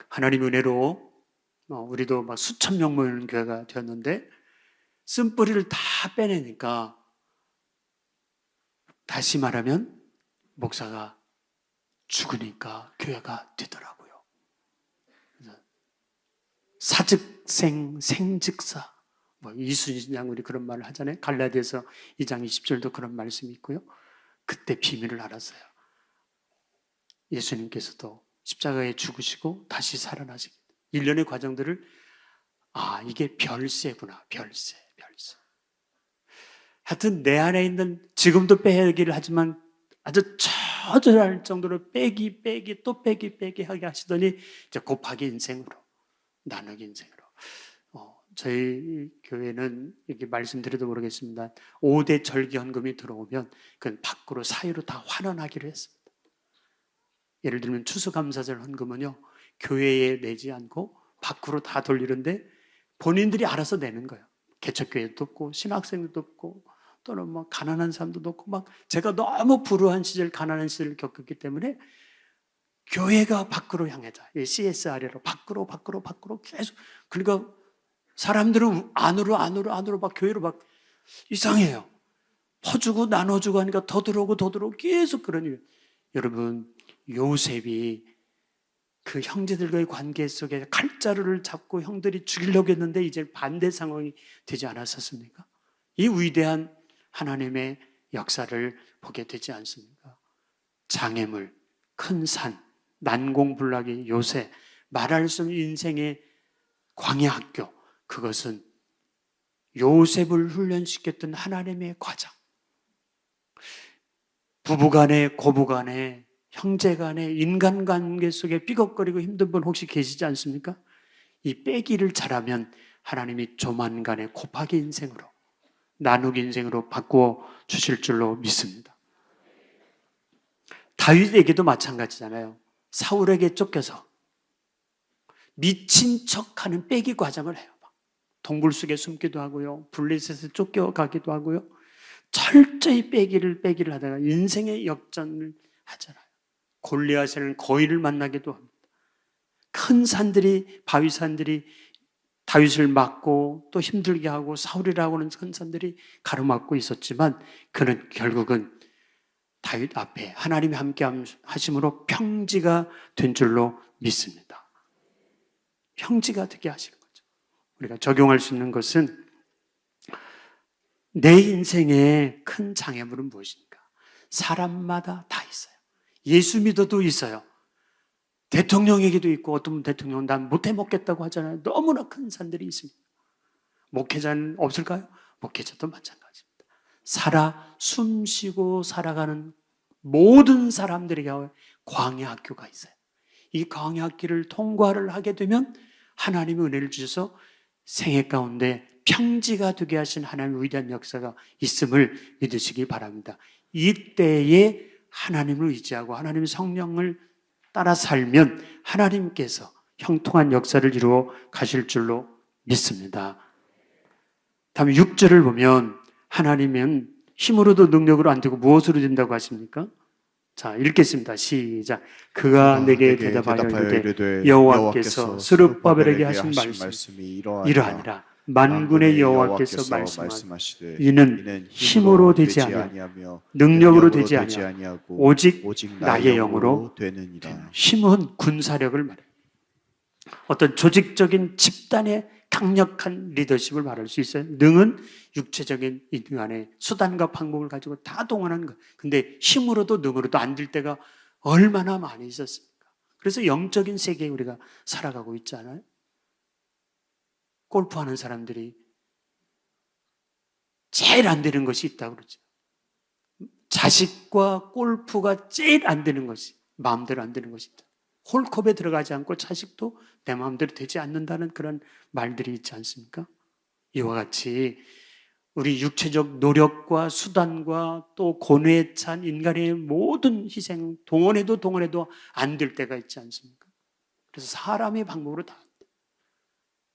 하나님 은혜로 우리도 막 수천 명 모이는 교회가 되었는데, 쓴뿌리를 다 빼내니까, 다시 말하면 목사가 죽으니까 교회가 되더라고요. 사즉생 생즉사, 뭐 이순신 장군이 그런 말을 하잖아요. 갈라디아서 2장 20절도 그런 말씀이 있고요. 그때 비밀을 알았어요. 예수님께서도 십자가에 죽으시고 다시 살아나시고 1년의 과정들을 이게 별세구나. 별세. 하여튼 내 안에 있는 지금도 빼기를 하지만 아주 처절할 정도로 빼기 또 빼기 하게 하시더니 이제 곱하기 인생으로 나누기 인생으로 저희 교회는 이렇게 말씀드려도 모르겠습니다. 5대 절기 헌금이 들어오면 그건 밖으로 사유로 다 환원하기로 했습니다. 예를 들면 추수감사절 헌금은요 교회에 내지 않고 밖으로 다 돌리는데 본인들이 알아서 내는 거예요. 개척교회도 없고 신학생도 없고 또는 뭐 가난한 사람도 없고 막 제가 너무 불우한 시절 가난한 시절을 겪었기 때문에 교회가 밖으로 향하자. CSR로 밖으로 계속 그러니까 사람들은 안으로 막 교회로 막 이상해요. 퍼주고 나눠주고 하니까 더 들어오고 계속 그러니 여러분 요셉이 그 형제들과의 관계 속에 칼자루를 잡고 형들이 죽이려고 했는데 이제 반대 상황이 되지 않았었습니까? 이 위대한 하나님의 역사를 보게 되지 않습니까? 장애물, 큰 산, 난공불락의 요새, 말할 수 없는 인생의 광야학교, 그것은 요셉을 훈련시켰던 하나님의 과정. 부부간에, 고부간에, 형제간에, 인간관계 속에 삐걱거리고 힘든 분 혹시 계시지 않습니까? 이 빼기를 잘하면 하나님이 조만간에 곱하기 인생으로, 나누기 인생으로 바꾸어 주실 줄로 믿습니다. 다윗에게도 마찬가지잖아요. 사울에게 쫓겨서 미친 척하는 빼기 과정을 해요. 동굴 속에 숨기도 하고요. 블레셋에 쫓겨가기도 하고요. 철저히 빼기를 하다가 인생의 역전을 하잖아요. 골리앗에는 거인을 만나기도 합니다. 큰 산들이, 바위산들이 다윗을 막고 또 힘들게 하고 사울이라고 하는 큰 산들이 가로막고 있었지만 그는 결국은 다윗 앞에 하나님이 함께 하심으로 평지가 된 줄로 믿습니다. 평지가 되게 하시는 거죠. 우리가 적용할 수 있는 것은 내 인생의 큰 장애물은 무엇입니까? 사람마다 다 있어요. 예수 믿어도 있어요. 대통령에게도 있고 어떤 분 대통령은 난 못해 먹겠다고 하잖아요. 너무나 큰 산들이 있습니다. 목회자는 없을까요? 목회자도 마찬가지입니다. 숨쉬고 살아가는 모든 사람들에게 광야 학교가 있어요. 이 광야 학교를 통과를 하게 되면 하나님의 은혜를 주셔서 생애 가운데 평지가 되게 하신 하나님의 위대한 역사가 있음을 믿으시기 바랍니다. 이때에 하나님을 의지하고 하나님의 성령을 따라 살면 하나님께서 형통한 역사를 이루어 가실 줄로 믿습니다. 다음 6절을 보면 하나님은 힘으로도 능력으로 안 되고 무엇으로 된다고 하십니까? 자, 읽겠습니다. 시작. 그가 내게 대답하여 이르되 여호와께서 스룹바벨에게 하신 말씀이 이러하니라. 만군의 여호와께서 말씀하시되 이는 힘으로 되지 아니하며 능력으로 되지 아니하고 오직 나의 영으로 되느니라. 힘은 군사력을 말해요. 어떤 조직적인 집단의 강력한 리더십을 말할 수 있어요. 능은 육체적인 인간의 수단과 방법을 가지고 다 동원하는 것. 근데 힘으로도 능으로도 안 될 때가 얼마나 많이 있었습니까? 그래서 영적인 세계에 우리가 살아가고 있잖아요. 골프하는 사람들이 제일 안 되는 것이 있다고 그러죠. 자식과 골프가 제일 안 되는 것이, 마음대로 안 되는 것이 있다. 홀컵에 들어가지 않고 자식도 내 마음대로 되지 않는다는 그런 말들이 있지 않습니까? 이와 같이 우리 육체적 노력과 수단과 또 고뇌에 찬 인간의 모든 희생, 동원해도 안 될 때가 있지 않습니까? 그래서 사람의 방법으로 다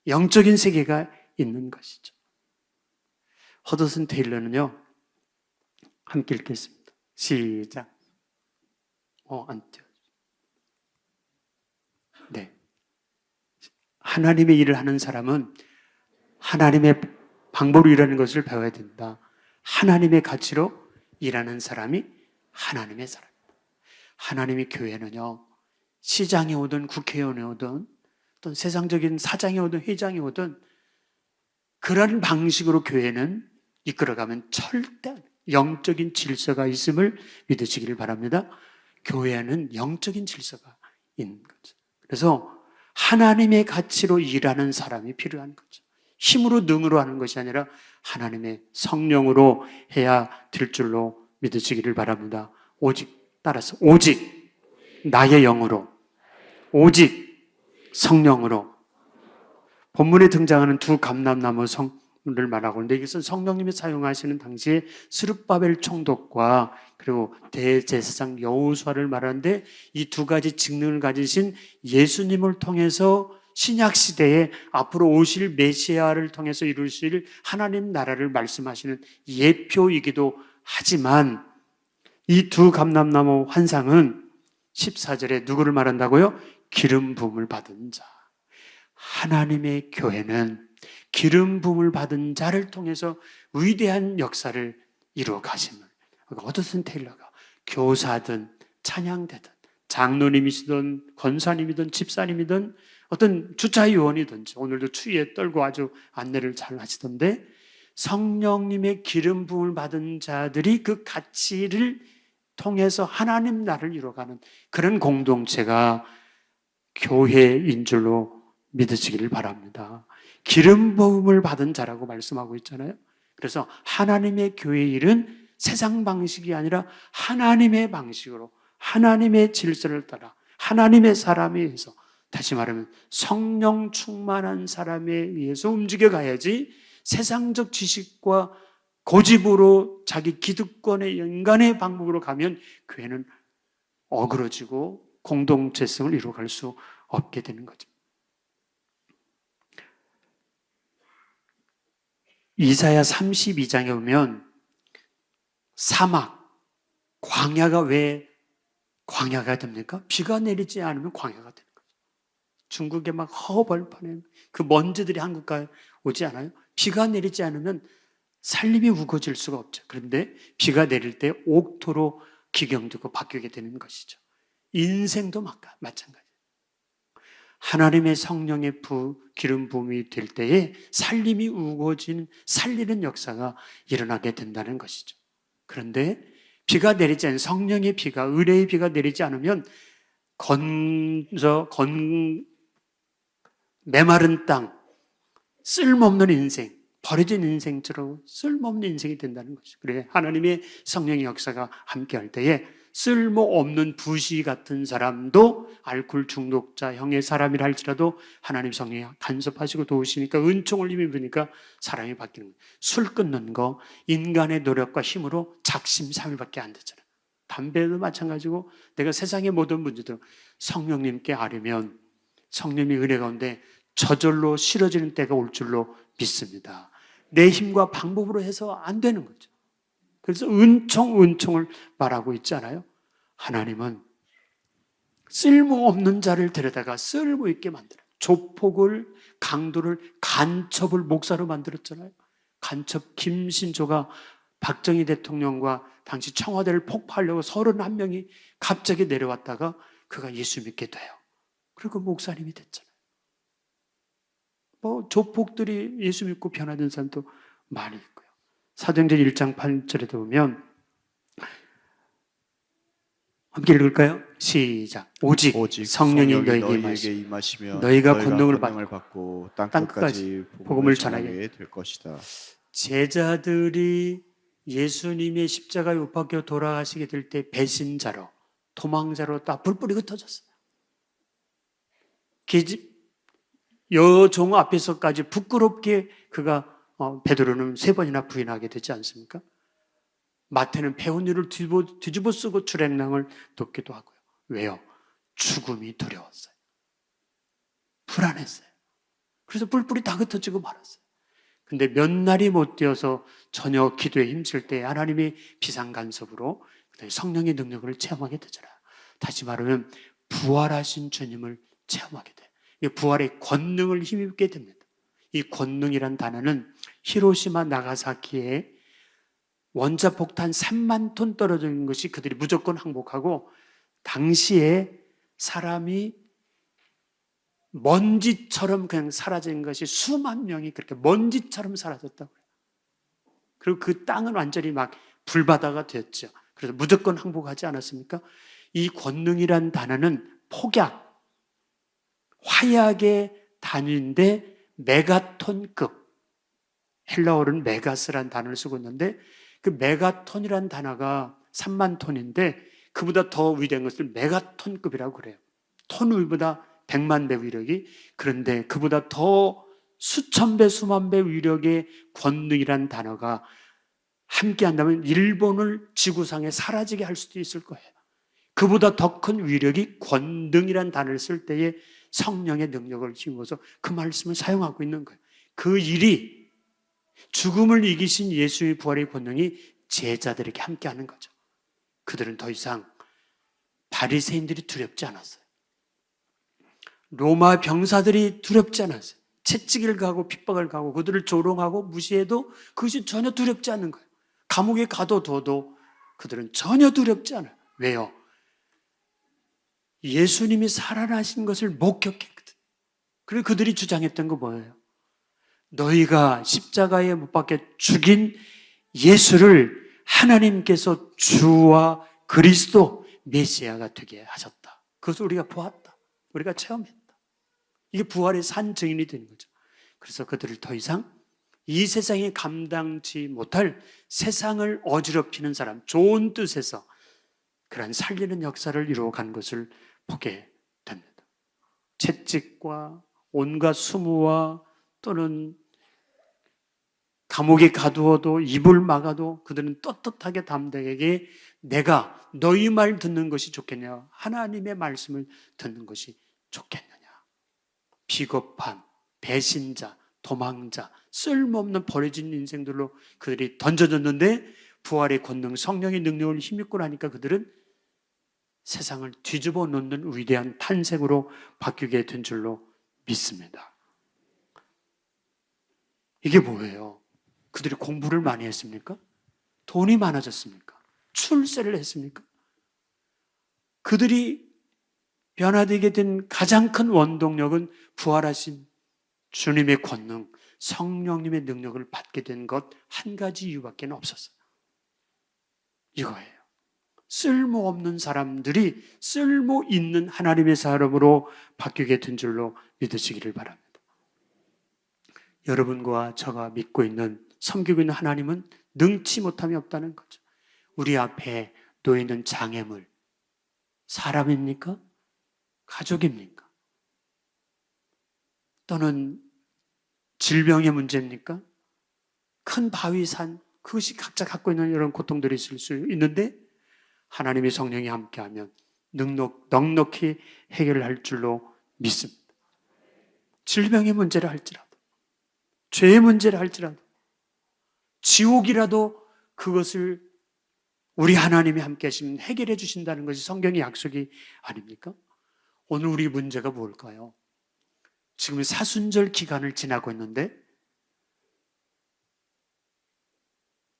영적인 세계가 있는 것이죠. 허더슨 테일러는요, 함께 읽겠습니다. 시작. 안 돼요. 네. 하나님의 일을 하는 사람은 하나님의 방법으로 일하는 것을 배워야 된다. 하나님의 가치로 일하는 사람이 하나님의 사람입니다. 하나님의 교회는요, 시장에 오든 국회의원에 오든 어떤 세상적인 사장이 오든 회장이 오든 그런 방식으로 교회는 이끌어가면 절대 영적인 질서가 있음을 믿으시기를 바랍니다. 교회는 영적인 질서가 있는 거죠. 그래서 하나님의 가치로 일하는 사람이 필요한 거죠. 힘으로 능으로 하는 것이 아니라 하나님의 성령으로 해야 될 줄로 믿으시기를 바랍니다. 오직 나의 영으로, 오직 성령으로. 본문에 등장하는 두 감람나무 성을 말하고 있는데 이것은 성령님이 사용하시는 당시에 스룹바벨 총독과 그리고 대제사장 여호수아를 말하는데 이 두 가지 직능을 가지신 예수님을 통해서 신약 시대에 앞으로 오실 메시아를 통해서 이루실 하나님 나라를 말씀하시는 예표이기도 하지만 이 두 감람나무 환상은 14절에 누구를 말한다고요? 기름 부음을 받은 자. 하나님의 교회는 기름 부음을 받은 자를 통해서 위대한 역사를 이루어 가심을. 어드슨 테일러가 교사든 찬양대든 장로님이시든 권사님이든 집사님이든 어떤 주차요원이든지 오늘도 추위에 떨고 아주 안내를 잘 하시던데 성령님의 기름 부음을 받은 자들이 그 가치를 통해서 하나님 나라를 이루어가는 그런 공동체가 교회인 줄로 믿으시기를 바랍니다. 기름 부음을 받은 자라고 말씀하고 있잖아요. 그래서 하나님의 교회 일은 세상 방식이 아니라 하나님의 방식으로 하나님의 질서를 따라 하나님의 사람에 의해서 다시 말하면 성령 충만한 사람에 의해서 움직여 가야지 세상적 지식과 고집으로 자기 기득권의 인간의 방법으로 가면 교회는 어그러지고 공동체성을 이루어갈 수 없게 되는 거죠. 이사야 32장에 보면 사막, 광야가 왜 광야가 됩니까? 비가 내리지 않으면 광야가 되는 거죠. 중국에 막 허벌판에 그 먼지들이 한국까지 오지 않아요? 비가 내리지 않으면 살림이 우거질 수가 없죠. 그런데 비가 내릴 때 옥토로 기경되고 바뀌게 되는 것이죠. 인생도 마찬가지예요. 하나님의 성령의 기름 부음이 될 때에 살림이 우거진 살리는 역사가 일어나게 된다는 것이죠. 그런데 비가 내리지 않으면 성령의 비가 의뢰의 비가 내리지 않으면 메마른 땅, 쓸모없는 인생, 버려진 인생처럼 쓸모없는 인생이 된다는 것이죠. 그래 하나님의 성령의 역사가 함께할 때에 쓸모없는 부시 같은 사람도 알코올 중독자 형의 사람이라 할지라도 하나님 성령이 간섭하시고 도우시니까 은총을 힘입으니까 사람이 바뀌는 거예요. 술 끊는 거 인간의 노력과 힘으로 작심삼일밖에 안 되잖아요. 담배도 마찬가지고 내가 세상의 모든 문제들 성령님께 아뢰면 성령님의 은혜 가운데 저절로 싫어지는 때가 올 줄로 믿습니다. 내 힘과 방법으로 해서 안 되는 거죠. 그래서 은총을 말하고 있잖아요. 하나님은 쓸모없는 자를 데려다가 쓸모있게 만들어요. 조폭을, 강도를, 간첩을 목사로 만들었잖아요. 간첩 김신조가 박정희 대통령과 당시 청와대를 폭파하려고 31명이 갑자기 내려왔다가 그가 예수 믿게 돼요. 그리고 목사님이 됐잖아요. 조폭들이 예수 믿고 변화된 사람도 많이 있고요. 사도행전 1장 8절에 보면 함께 읽을까요? 시작. 오직 성령이 너희에게 임하시면 너희가 권능을 받고 땅끝까지 땅끝까지 복음을 전하게 될 것이다. 제자들이 예수님의 십자가에 못 박혀 돌아가시게 될 때 배신자로 도망자로 다 불뿌리 흩어졌어요. 여종 앞에서까지 부끄럽게 그가 베드로는 3번이나 부인하게 되지 않습니까? 마태는 배운 일을 뒤집어 쓰고 출행랑을 돕기도 하고요. 왜요? 죽음이 두려웠어요. 불안했어요. 그래서 뿔뿔이 다 흩어지고 말았어요. 근데 몇 날이 못 되어서 저녁 기도에 힘쓸 때 하나님의 비상간섭으로 성령의 능력을 체험하게 되잖아요. 다시 말하면 부활하신 주님을 체험하게 돼요. 이 부활의 권능을 힘입게 됩니다. 이 권능이란 단어는 히로시마 나가사키에 원자폭탄 3만 톤 떨어지는 것이 그들이 무조건 항복하고 당시에 사람이 먼지처럼 그냥 사라진 것이 수만 명이 그렇게 먼지처럼 사라졌다고 그래요. 그리고 그 땅은 완전히 막 불바다가 됐죠. 그래서 무조건 항복하지 않았습니까? 이 권능이란 단어는 폭약, 화약의 단위인데 메가톤급, 헬라어로는 메가스란 단어를 쓰고 있는데 그 메가톤이란 단어가 3만 톤인데 그보다 더 위대한 것을 메가톤급이라고 그래요. 톤 위보다 100만 배 위력이, 그런데 그보다 더 수천 배 수만 배 위력의 권능이란 단어가 함께 한다면 일본을 지구상에 사라지게 할 수도 있을 거예요. 그보다 더 큰 위력이 권능이란 단어를 쓸 때에 성령의 능력을 힘입어서 그 말씀을 사용하고 있는 거예요. 그 일이 죽음을 이기신 예수의 부활의 권능이 제자들에게 함께 하는 거죠. 그들은 더 이상 바리새인들이 두렵지 않았어요. 로마 병사들이 두렵지 않았어요. 채찍을 가고 핍박을 가고 그들을 조롱하고 무시해도 그것이 전혀 두렵지 않는 거예요. 감옥에 가둬둬도 그들은 전혀 두렵지 않아요. 왜요? 예수님이 살아나신 것을 목격했거든. 그리고 그들이 주장했던 거 뭐예요? 너희가 십자가에 못 박혀 죽인 예수를 하나님께서 주와 그리스도 메시아가 되게 하셨다. 그것을 우리가 보았다. 우리가 체험했다. 이게 부활의 산 증인이 되는 거죠. 그래서 그들을 더 이상 이 세상이 감당치 못할 세상을 어지럽히는 사람, 좋은 뜻에서 그런 살리는 역사를 이루어간 것을 보게 됩니다. 채찍과 온갖 수모와 또는 감옥에 가두어도 입을 막아도 그들은 떳떳하게 담대하게 내가 너희 말 듣는 것이 좋겠냐, 하나님의 말씀을 듣는 것이 좋겠느냐. 비겁한 배신자, 도망자, 쓸모없는 버려진 인생들로 그들이 던져졌는데 부활의 권능, 성령의 능력을 힘입고 나니까 그들은 세상을 뒤집어 놓는 위대한 탄생으로 바뀌게 된 줄로 믿습니다. 이게 뭐예요? 그들이 공부를 많이 했습니까? 돈이 많아졌습니까? 출세를 했습니까? 그들이 변화되게 된 가장 큰 원동력은 부활하신 주님의 권능, 성령님의 능력을 받게 된 것 한 가지 이유밖에 없었어요. 이거예요. 쓸모없는 사람들이 쓸모 있는 하나님의 사람으로 바뀌게 된 줄로 믿으시기를 바랍니다. 여러분과 저가 믿고 있는, 섬기고 있는 하나님은 능치 못함이 없다는 거죠. 우리 앞에 놓이는 장애물, 사람입니까? 가족입니까? 또는 질병의 문제입니까? 큰 바위, 산, 그것이 각자 갖고 있는 이런 고통들이 있을 수 있는데 하나님의 성령이 함께하면 넉넉히 해결할 줄로 믿습니다. 질병의 문제를 할지라도, 죄의 문제를 할지라도, 지옥이라도 그것을 우리 하나님이 함께 하시면 해결해 주신다는 것이 성경의 약속이 아닙니까? 오늘 우리 문제가 뭘까요? 지금 사순절 기간을 지나고 있는데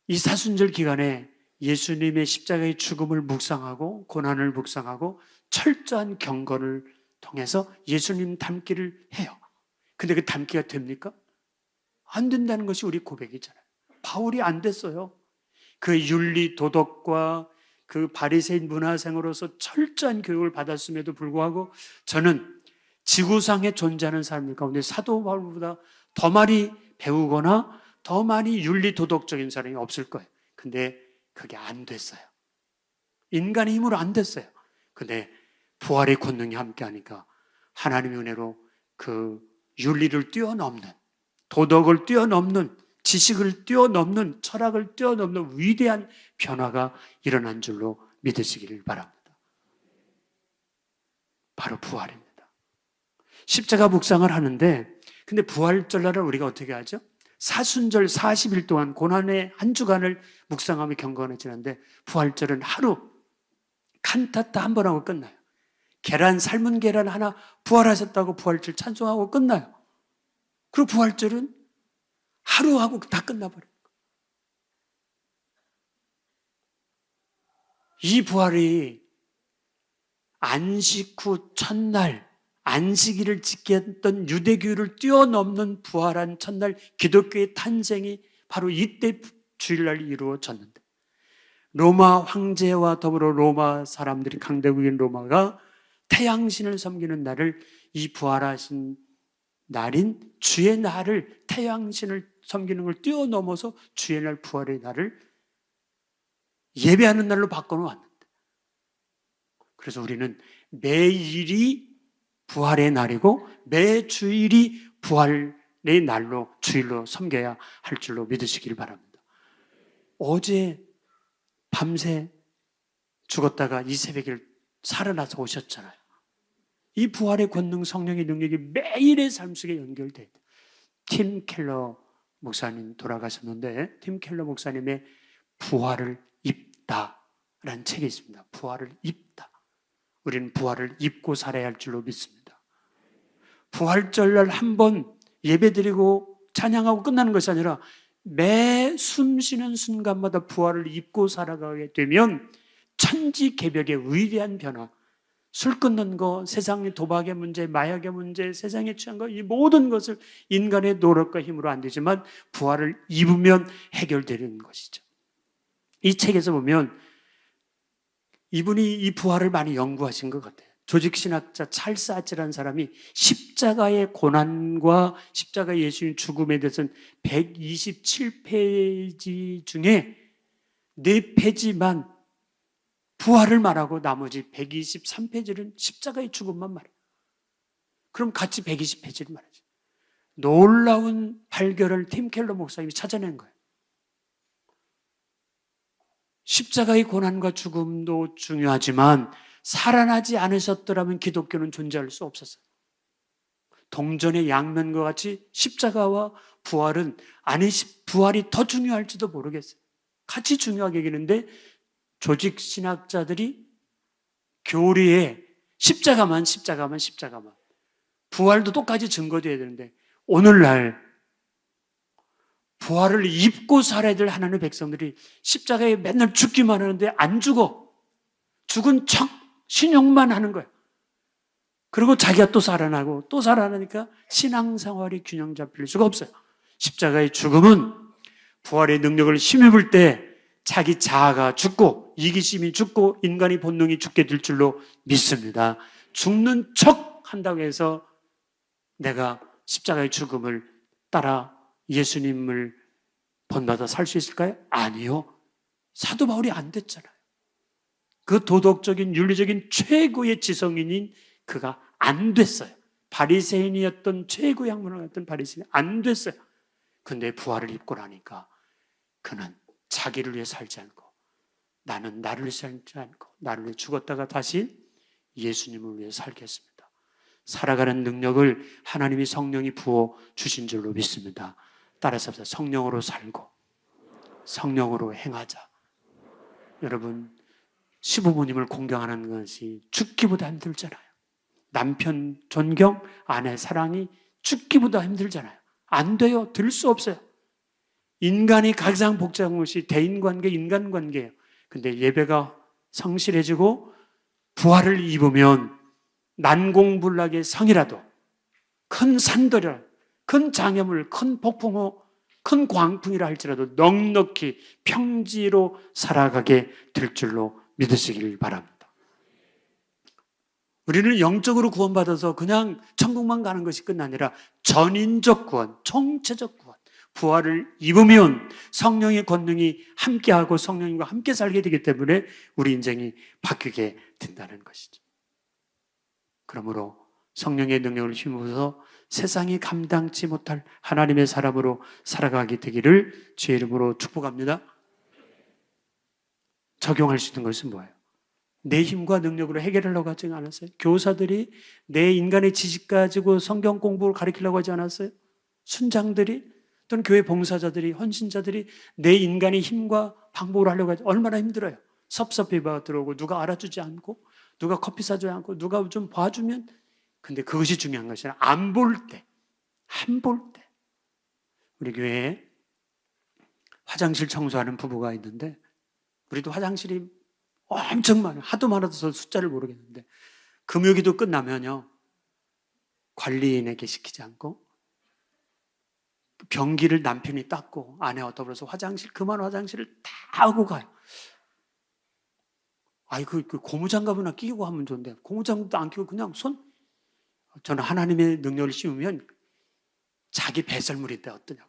이 사순절 기간에 예수님의 십자가의 죽음을 묵상하고 고난을 묵상하고 철저한 경건을 통해서 예수님 닮기를 해요. 근데 그 닮기가 됩니까? 안 된다는 것이 우리 고백이잖아요. 바울이 안 됐어요. 그 윤리 도덕과 그 바리새인 문화생으로서 철저한 교육을 받았음에도 불구하고 저는 지구상에 존재하는 사람들 가운데 사도 바울보다 더 많이 배우거나 더 많이 윤리 도덕적인 사람이 없을 거예요. 근데 그게 안 됐어요. 인간의 힘으로 안 됐어요. 근데 부활의 권능이 함께하니까 하나님의 은혜로 그 윤리를 뛰어넘는, 도덕을 뛰어넘는, 지식을 뛰어넘는, 철학을 뛰어넘는 위대한 변화가 일어난 줄로 믿으시기를 바랍니다. 바로 부활입니다. 십자가 묵상을 하는데, 근데 부활절날을 우리가 어떻게 하죠? 사순절 40일 동안 고난의 한 주간을 묵상하며 경건을 지는데 부활절은 하루 칸타타 한 번 하고 끝나요. 계란, 삶은 계란 하나 부활하셨다고 부활절 찬송하고 끝나요. 그리고 부활절은 하루하고 다 끝나버려요. 이 부활이 안식 후 첫날 안식일을 지켰던 유대교를 뛰어넘는 부활한 첫날 기독교의 탄생이 바로 이때 주일날 이루어졌는데, 로마 황제와 더불어 로마 사람들이, 강대국인 로마가 태양신을 섬기는 날을, 이 부활하신 날인 주의 날을, 태양신을 섬기는 걸 뛰어넘어서 주의 날, 부활의 날을 예배하는 날로 바꿔놓았는데, 그래서 우리는 매일이 부활의 날이고 매 주일이 부활의 날로, 주일로 섬겨야 할 줄로 믿으시길 바랍니다. 어제 밤새 죽었다가 이 새벽에 살아나서 오셨잖아요. 이 부활의 권능, 성령의 능력이 매일의 삶 속에 연결돼요. 팀 켈러 목사님 돌아가셨는데, 팀 켈러 목사님의 부활을 입다라는 책이 있습니다. 부활을 입다. 우리는 부활을 입고 살아야 할 줄로 믿습니다. 부활절날 한번 예배드리고 찬양하고 끝나는 것이 아니라 매 숨 쉬는 순간마다 부활을 입고 살아가게 되면 천지개벽의 위대한 변화, 술 끊는 거, 세상의 도박의 문제, 마약의 문제, 세상에 취한 거, 이 모든 것을 인간의 노력과 힘으로 안 되지만 부활을 입으면 해결되는 것이죠. 이 책에서 보면 이분이 이 부활을 많이 연구하신 것 같아요. 조직신학자 찰스 아치라는 사람이 십자가의 고난과 십자가 예수님 죽음에 대해서는 127페이지 중에 4페이지만 부활을 말하고 나머지 123페이지는 십자가의 죽음만 말해요. 그럼 같이 120페이지를 말하죠. 놀라운 발견을 팀 켈러 목사님이 찾아낸 거예요. 십자가의 고난과 죽음도 중요하지만 살아나지 않으셨더라면 기독교는 존재할 수 없었어요. 동전의 양면과 같이 십자가와 부활은, 아니 부활이 더 중요할지도 모르겠어요. 같이 중요하게 여기는데 조직 신학자들이 교리에 십자가만 부활도 똑같이 증거돼야 되는데, 오늘날 부활을 입고 살아야 될 하나님의 백성들이 십자가에 맨날 죽기만 하는데 안 죽어. 죽은 척 신용만 하는 거예요. 그리고 자기가 또 살아나고 또 살아나니까 신앙생활이 균형 잡힐 수가 없어요. 십자가의 죽음은 부활의 능력을 힘입을 때 자기 자아가 죽고 이기심이 죽고 인간의 본능이 죽게 될 줄로 믿습니다. 죽는 척 한다고 해서 내가 십자가의 죽음을 따라 예수님을 본받아 살 수 있을까요? 아니요. 사도 바울이 안 됐잖아요. 그 도덕적인 윤리적인 최고의 지성인인 그가 안 됐어요. 바리새인이었던, 최고의 학문을 했던 바리새인이 안 됐어요. 근데 부활을 입고 나니까 그는 자기를 위해 살지 않고, 나는 나를 위해 살지 않고 나를 위해 죽었다가 다시 예수님을 위해 살겠습니다. 살아가는 능력을 하나님이, 성령이 부어 주신 줄로 믿습니다. 따라서 성령으로 살고 성령으로 행하자. 여러분, 시부모님을 공경하는 것이 죽기보다 힘들잖아요. 남편 존경, 아내 사랑이 죽기보다 힘들잖아요. 안 돼요. 들 수 없어요. 인간이 가장 복잡한 것이 대인관계, 인간관계예요. 근데 예배가 성실해지고 부활을 입으면 난공불락의 성이라도, 큰 산더리라, 큰 장애물, 큰 폭풍우, 큰 광풍이라 할지라도 넉넉히 평지로 살아가게 될 줄로 믿으시길 바랍니다. 우리는 영적으로 구원받아서 그냥 천국만 가는 것이 끝이 아니라 전인적 구원, 총체적 구원, 부활을 입으면 성령의 권능이 함께하고 성령님과 함께 살게 되기 때문에 우리 인생이 바뀌게 된다는 것이죠. 그러므로 성령의 능력을 힘입어서 세상이 감당치 못할 하나님의 사람으로 살아가게 되기를 주의 이름으로 축복합니다. 적용할 수 있는 것은 뭐예요? 내 힘과 능력으로 해결하려고 하지 않았어요? 교사들이 내 인간의 지식 가지고 성경 공부를 가르치려고 하지 않았어요? 순장들이, 또는 교회 봉사자들이, 헌신자들이 내 인간의 힘과 방법으로 하려고 하지, 얼마나 힘들어요. 섭섭해 들어오고 누가 알아주지 않고 누가 커피 사주지 않고 누가 좀 봐주면. 근데 그것이 중요한 것이 아니라 안 볼 때, 우리 교회에 화장실 청소하는 부부가 있는데, 우리도 화장실이 엄청 많아요. 하도 많아서 숫자를 모르겠는데, 금요기도 끝나면요, 관리인에게 시키지 않고 변기를 남편이 닦고 아내와 더불어서 그만 화장실을 다 하고 가요. 아이, 그 고무장갑이나 끼고 하면 좋은데, 고무장갑도 안 끼고 그냥 저는 하나님의 능력을 씌우면 자기 배설물인데 어떠냐.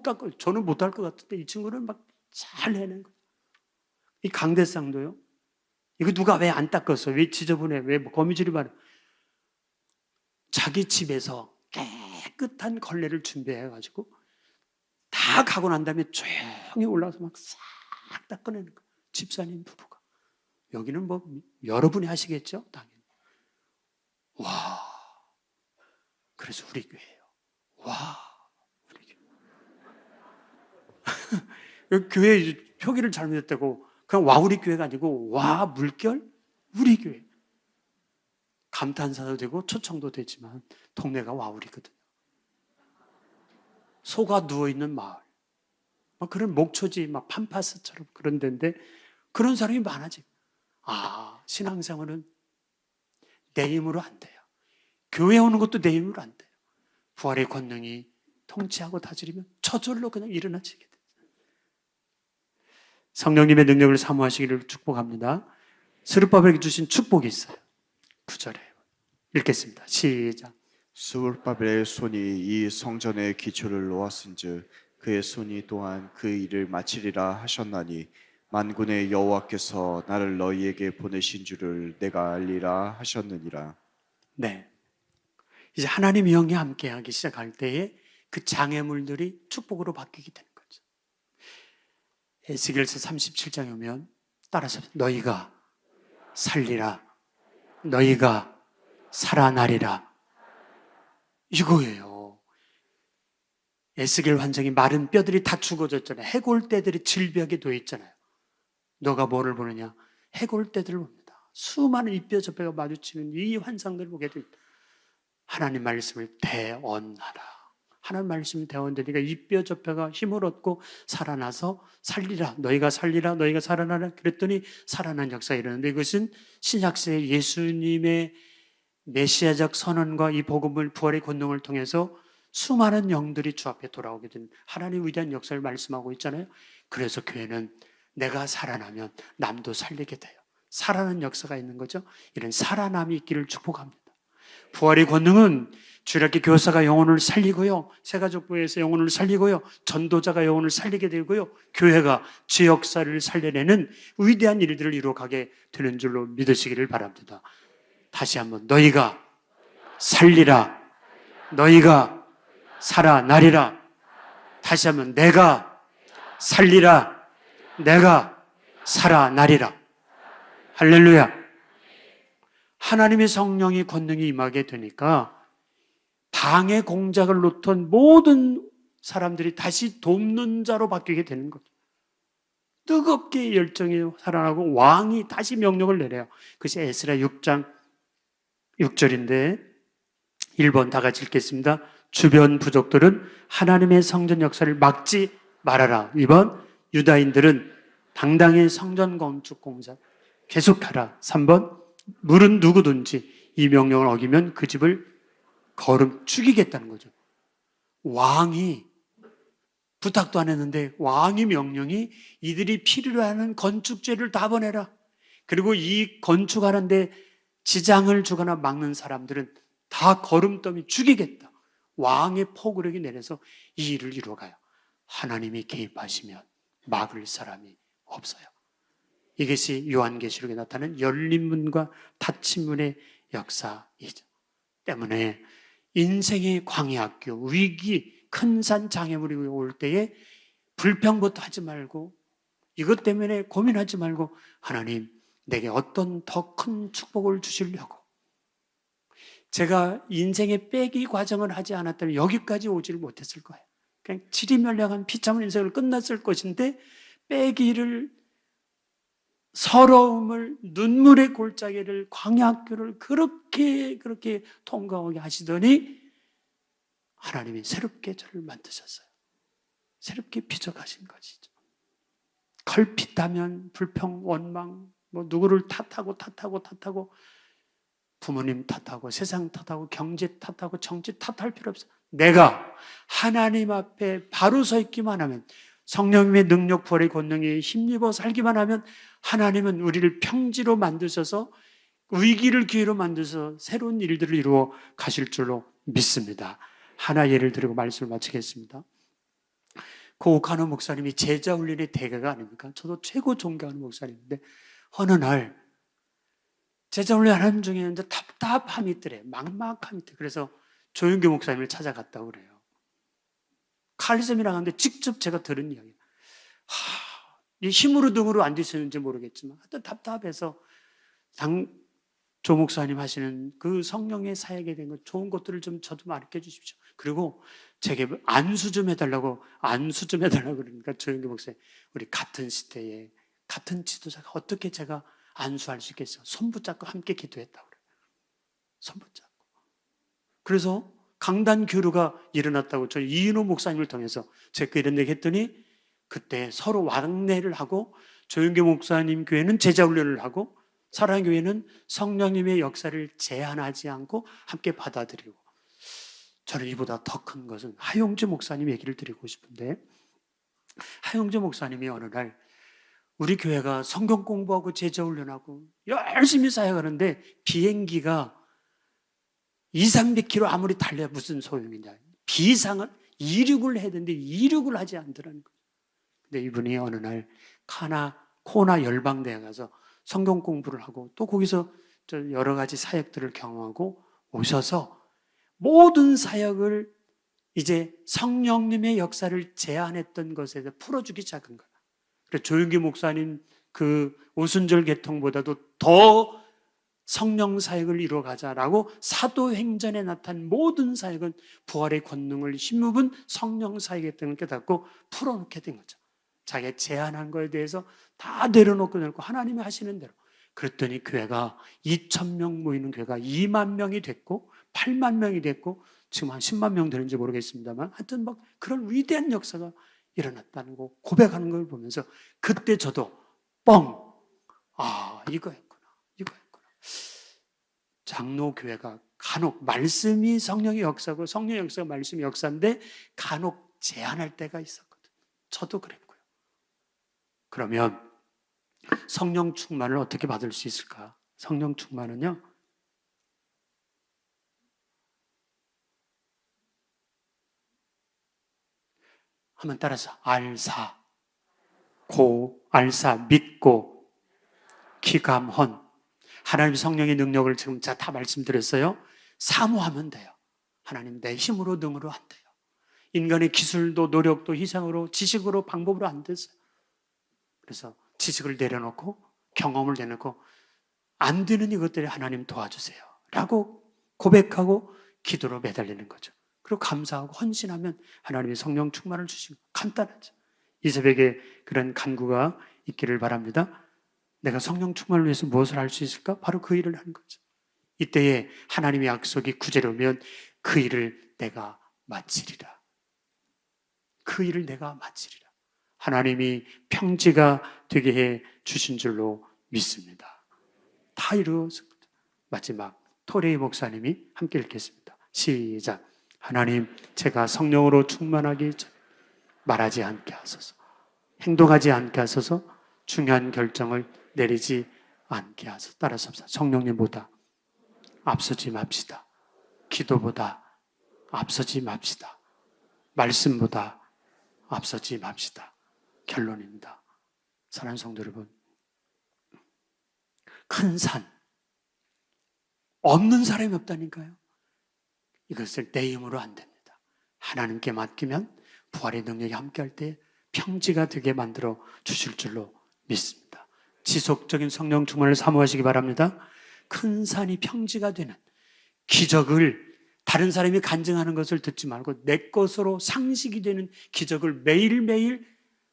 닦고, 저는 못할 것 같은데 이 친구는 막 잘 해낸 거예요. 이 강대상도요. 이거 누가 왜 안 닦았어? 왜 지저분해? 왜 거미줄이 많아? 자기 집에서 깨끗한 걸레를 준비해가지고 다 가고 난 다음에 조용히 올라와서 막 싹 닦아내는 거예요. 집사님 부부가. 여기는 뭐 여러분이 하시겠죠? 당연히. 와, 그래서 우리 교회예요. 와, 우리 교회. 교회 표기를 잘못했다고 그냥 와 우리 교회가 아니고 와 물결 우리 교회. 감탄사도 되고 초청도 되지만 동네가 와우리거든요. 소가 누워있는 마을. 막 그런 목초지, 막 팜파스처럼 그런 데인데 그런 사람이 많아지고. 신앙생활은 내 힘으로 안 돼요. 교회 오는 것도 내 힘으로 안 돼요. 부활의 권능이 통치하고 다스리면 저절로 그냥 일어나지게 돼요. 성령님의 능력을 사모하시기를 축복합니다. 스룹바벨에게 주신 축복이 있어요. 9절에 읽겠습니다. 시작. 스룹바벨의 손이 이 성전의 기초를 놓았은즉 그의 손이 또한 그 일을 마치리라 하셨나니 만군의 여호와께서 나를 너희에게 보내신 줄을 내가 알리라 하셨느니라. 네. 이제 하나님의 영이 함께하기 시작할 때에 그 장애물들이 축복으로 바뀌게 되는 거죠. 에스겔서 37장에 오면 따라서 너희가 살리라, 너희가 살아나리라, 이거예요. 에스겔 환장이 마른 뼈들이 다 죽어졌잖아요. 해골떼들이 질벽에 놓여 있잖아요. 너가 뭐를 보느냐? 해골떼들을 봅니다. 수많은 이 뼈 저 뼈가 마주치는 이 환상들을 보게 됩니다. 하나님 말씀을 대언하라. 하나님 말씀을 대언되니까 이 뼈 저 뼈가 힘을 얻고 살아나서 살리라. 너희가 살리라. 너희가 살아나라. 그랬더니 살아난 역사가 일어나는데 이것은 신약시대 예수님의 메시아적 선언과 이 복음을 부활의 권능을 통해서 수많은 영들이 주 앞에 돌아오게 된 하나님의 위대한 역사를 말씀하고 있잖아요. 그래서 교회는 내가 살아나면 남도 살리게 돼요. 살아나는 역사가 있는 거죠. 이런 살아남이 있기를 축복합니다. 부활의 권능은 주일학교 교사가 영혼을 살리고요, 새가족부에서 영혼을 살리고요, 전도자가 영혼을 살리게 되고요, 교회가 제 역사를 살려내는 위대한 일들을 이루어가게 되는 줄로 믿으시기를 바랍니다. 다시 한번 너희가 살리라, 너희가 살아나리라. 다시 한번 내가 살리라, 내가 살아나리라. 할렐루야. 하나님의 성령이 권능이 임하게 되니까 방해 공작을 놓던 모든 사람들이 다시 돕는 자로 바뀌게 되는 거죠. 뜨겁게 열정이 살아나고 왕이 다시 명령을 내려요. 그것이 에스라 6장 6절인데 1번 다 같이 읽겠습니다. 주변 부족들은 하나님의 성전 역사를 막지 말아라. 2번 유다인들은 당당히 성전 건축 공사 계속하라. 3번 물은 누구든지 이 명령을 어기면 그 집을 죽이겠다는 거죠. 왕이 부탁도 안 했는데 왕이 명령이 이들이 필요로 하는 건축재를 다 보내라. 그리고 이 건축하는데 지장을 주거나 막는 사람들은 다 거름더미 죽이겠다. 왕의 포구력이 내려서 이 일을 이루어가요. 하나님이 개입하시면 막을 사람이 없어요. 이것이 요한계시록에 나타나는 열린 문과 닫힌 문의 역사이죠. 때문에 인생의 광야학교, 위기, 큰 산 장애물이 올 때에 불평부터 하지 말고 이것 때문에 고민하지 말고 하나님 내게 어떤 더 큰 축복을 주시려고 제가 인생의 빼기 과정을 하지 않았다면 여기까지 오지를 못했을 거예요. 그냥 지리멸량한 비참한 인생을 끝났을 것인데 빼기를 서러움을 눈물의 골짜기를 광야학교를 그렇게 통과하게 하시더니 하나님이 새롭게 저를 만드셨어요. 새롭게 빚어가신 것이죠. 걸핏하면 불평, 원망, 누구를 탓하고 부모님 탓하고 세상 탓하고 경제 탓하고 정치 탓할 필요 없어. 내가 하나님 앞에 바로 서 있기만 하면, 성령님의 능력, 부활의 권능에 힘입어 살기만 하면 하나님은 우리를 평지로 만드셔서 위기를 기회로 만드셔서 새로운 일들을 이루어 가실 줄로 믿습니다. 하나 예를 들고 말씀을 마치겠습니다. 그 오카노 목사님이 제자 훈련의 대가가 아닙니까? 저도 최고 존경하는 목사님인데 어느 날 제자 훈련하는 중에 이제 답답함이 있더래. 막막함이 있더래. 그래서 조윤교 목사님을 찾아갔다고 그래요. 칼리sem이랑 하는데 직접 제가 들은 이야기예요. 이 힘으로 등으로 안 되시는지 모르겠지만 하여튼 답답해서 조 목사님 하시는 그 성령의 사역에 대한 좋은 것들을 좀 저도 가르쳐 주십시오. 그리고 제게 안수 좀 해달라고 그러니까 조영기 목사님, 우리 같은 시대에 같은 지도자가 어떻게 제가 안수할 수 있겠어요? 손 붙잡고 함께 기도했다고 그래요. 손 붙잡고. 그래서 강단 교류가 일어났다고 저 이인호 목사님을 통해서 제가 이런 얘기 했더니 그때 서로 왕래를 하고 조영기 목사님 교회는 제자 훈련을 하고 사랑교회는 성령님의 역사를 제한하지 않고 함께 받아들이고, 저는 이보다 더 큰 것은 하용주 목사님 얘기를 드리고 싶은데, 하용주 목사님이 어느 날 우리 교회가 성경 공부하고 제자 훈련하고 열심히 사역하는데 비행기가 200~300km 아무리 달려야 무슨 소용이냐, 비상은 이륙을 해야 되는데 이륙을 하지 않더라는 거예요. 근데 이분이 어느 날 코나 열방대에 가서 성경 공부를 하고 또 거기서 여러 가지 사역들을 경험하고 오셔서 모든 사역을 이제 성령님의 역사를 제한했던 것에 대해 풀어주기 시작한 거야. 그래서 조윤기 목사님 그 오순절 개통보다도 더 성령 사역을 이루어가자라고 사도행전에 나타난 모든 사역은 부활의 권능을 힘입은 성령 사역이었던 걸 깨닫고 풀어놓게 된 거죠. 자기가 제안한 거에 대해서 다 내려놓고 하나님이 하시는 대로. 그랬더니 교회가 2,000명 모이는 교회가 2만 명이 됐고 8만 명이 됐고 지금 한 10만 명 되는지 모르겠습니다만 하여튼 막 그런 위대한 역사가 일어났다는 거 고백하는 걸 보면서 그때 저도 이거였구나. 장로교회가 간혹 말씀이 성령의 역사고 성령의 역사가 말씀의 역사인데 간혹 제한할 때가 있었거든요. 저도 그랬고요. 그러면 성령 충만을 어떻게 받을 수 있을까? 성령 충만은요, 한번 따라서 알사 믿고 기감헌. 하나님 성령의 능력을 지금 제가 다 말씀드렸어요. 사모하면 돼요. 하나님 내 힘으로 능으로 안 돼요. 인간의 기술도 노력도 희생으로 지식으로 방법으로 안 됐어요. 그래서 지식을 내려놓고 경험을 내놓고 안 되는 이것들이 하나님 도와주세요 라고 고백하고 기도로 매달리는 거죠. 그리고 감사하고 헌신하면 하나님의 성령 충만을 주시고, 간단하죠. 이 새벽에 그런 간구가 있기를 바랍니다. 내가 성령 충만을 위해서 무엇을 할 수 있을까? 바로 그 일을 하는 거죠. 이때에 하나님의 약속이 구제로면 그 일을 내가 마치리라. 그 일을 내가 마치리라. 하나님이 평지가 되게 해 주신 줄로 믿습니다. 다 이루어졌습니다. 마지막 토레이 목사님이 함께 읽겠습니다. 시작. 하나님, 제가 성령으로 충만하기 전에 말하지 않게 하소서, 행동하지 않게 하소서, 중요한 결정을 내리지 않게 하소서. 따라서 합시다. 성령님보다 앞서지 맙시다. 기도보다 앞서지 맙시다. 말씀보다 앞서지 맙시다. 결론입니다. 사랑하는 성도 여러분, 큰 산, 없는 사람이 없다니까요. 이것을 내 힘으로 안 됩니다. 하나님께 맡기면 부활의 능력이 함께할 때 평지가 되게 만들어 주실 줄로 믿습니다. 지속적인 성령 충만을 사모하시기 바랍니다. 큰 산이 평지가 되는 기적을, 다른 사람이 간증하는 것을 듣지 말고 내 것으로 상식이 되는 기적을 매일매일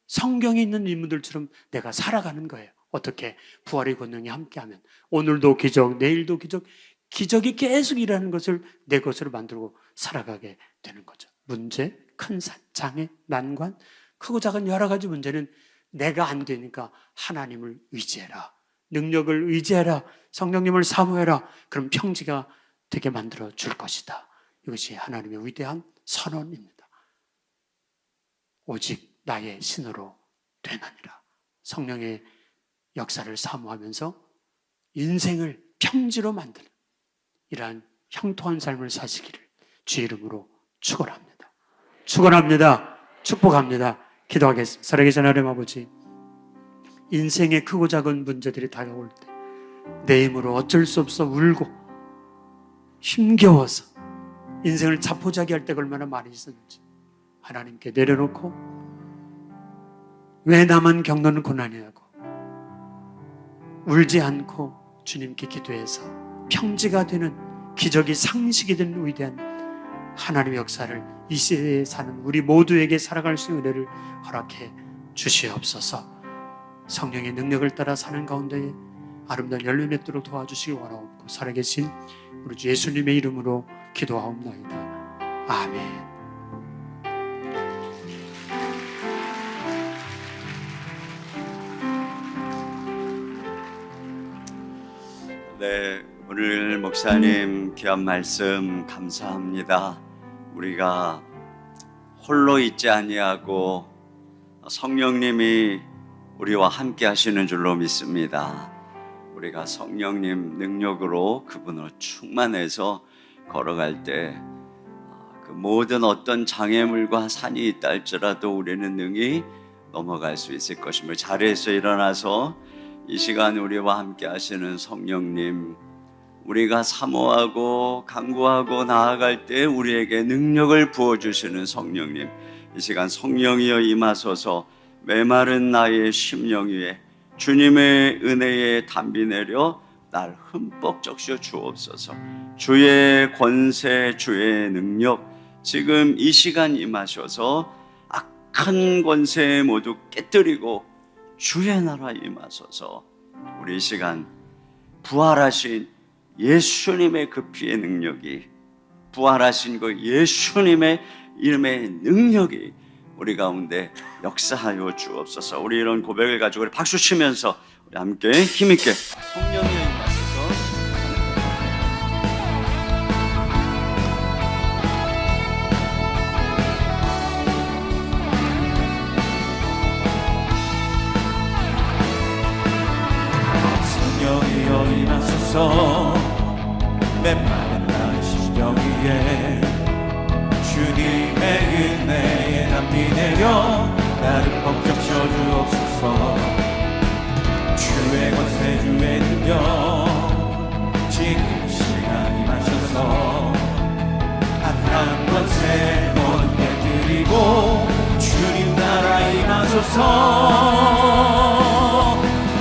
성경에 있는 인물들처럼 내가 살아가는 거예요. 어떻게? 부활의 권능이 함께하면 오늘도 기적, 내일도 기적, 기적이 계속 일하는 것을 내 것으로 만들고 살아가게 되는 거죠. 문제, 큰 산, 장애, 난관, 크고 작은 여러 가지 문제는 내가 안 되니까 하나님을 의지해라. 능력을 의지해라, 성령님을 사모해라. 그럼 평지가 되게 만들어 줄 것이다. 이것이 하나님의 위대한 선언입니다. 오직 나의 신으로 되나니라. 성령의 역사를 사모하면서 인생을 평지로 만드는 이러한 형통한 삶을 사시기를 주의 이름으로 축원합니다. 축원합니다. 축복합니다. 기도하겠습니다. 살아계신 하나님 아버지, 인생의 크고 작은 문제들이 다가올 때 내 힘으로 어쩔 수 없어 울고 힘겨워서 인생을 자포자기할 때가 얼마나 많이 있었는지 하나님께 내려놓고 왜 나만 겪는 고난이냐고 울지 않고 주님께 기도해서 평지가 되는 기적이 상식이 되는 위대한 하나님의 역사를 이 시대에 사는 우리 모두에게 살아갈 수 있는 은혜를 허락해 주시옵소서. 성령의 능력을 따라 사는 가운데 아름다운 열매 맺도록 도와주시기 원하옵고 살아계신 우리 주 예수님의 이름으로 기도하옵나이다. 아멘. 네, 오늘 목사님 귀한 말씀 감사합니다. 우리가 홀로 있지 아니하고 성령님이 우리와 함께 하시는 줄로 믿습니다. 우리가 성령님 능력으로 그분으로 충만해서 걸어갈 때 그 모든 어떤 장애물과 산이 있다 할지라도 우리는 능히 넘어갈 수 있을 것임을 자리에서 일어나서 이 시간 우리와 함께 하시는 성령님, 우리가 사모하고 간구하고 나아갈 때 우리에게 능력을 부어주시는 성령님, 이 시간 성령이여 임하소서 메마른 나의 심령 위에 주님의 은혜에 담비 내려 날 흠뻑 적셔 주옵소서. 주의 권세, 주의 능력 지금 이 시간 임하셔서 악한 권세 모두 깨뜨리고 주의 나라 임하소서. 우리 이 시간 부활하신 예수님의 그 피의 능력이, 부활하신 그 예수님의 이름의 능력이 우리 가운데 역사하여 주옵소서. 우리 이런 고백을 가지고 우리 박수 치면서 우리 함께 힘있게 성령이 임하소서. 성령이여 임하소서 메마른 나의 심령 위에 주님의 은혜에 담비 내려 나를 벅적셔 주옵소서. 주의 권세 주의 능력 지금 시간 임하셔서 악한 권세 모두 깨뜨리고 주님 나라 임하소서.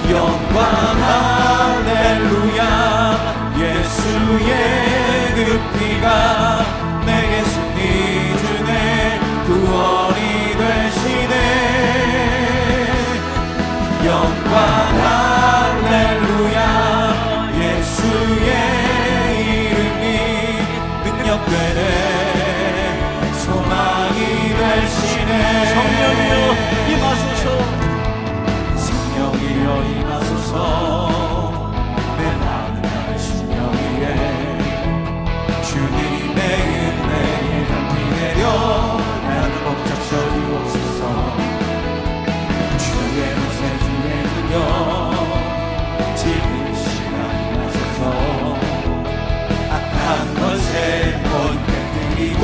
영광 할렐루야. 예수의 그 피가 내게 승리 주네. 구원이 되시네. 영광 할렐루야. 예수의 이름이 능력되네. 소망이 되시네. 성령이여 임하소서. 성령이여 임하소서 메마른 나의 심령 위에 주님의 은혜에 담비 내려 나를 벅적셔 주옵소서. 주의 권세 주의 능력 지금 시간 임하소서. 악한 권세 모두 깨뜨리고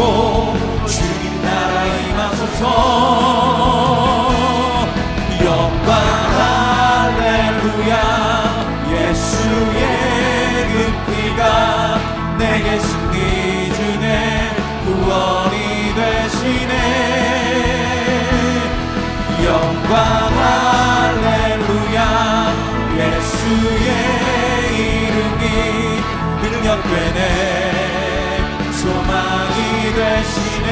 주님 나라 임하소서. 영광 할렐루야. 예수의 그 피가 내게 승리 주네. 구원이 되시네. 영광 할렐루야. 예수의 이름이 능력되네. 소망이 되시네.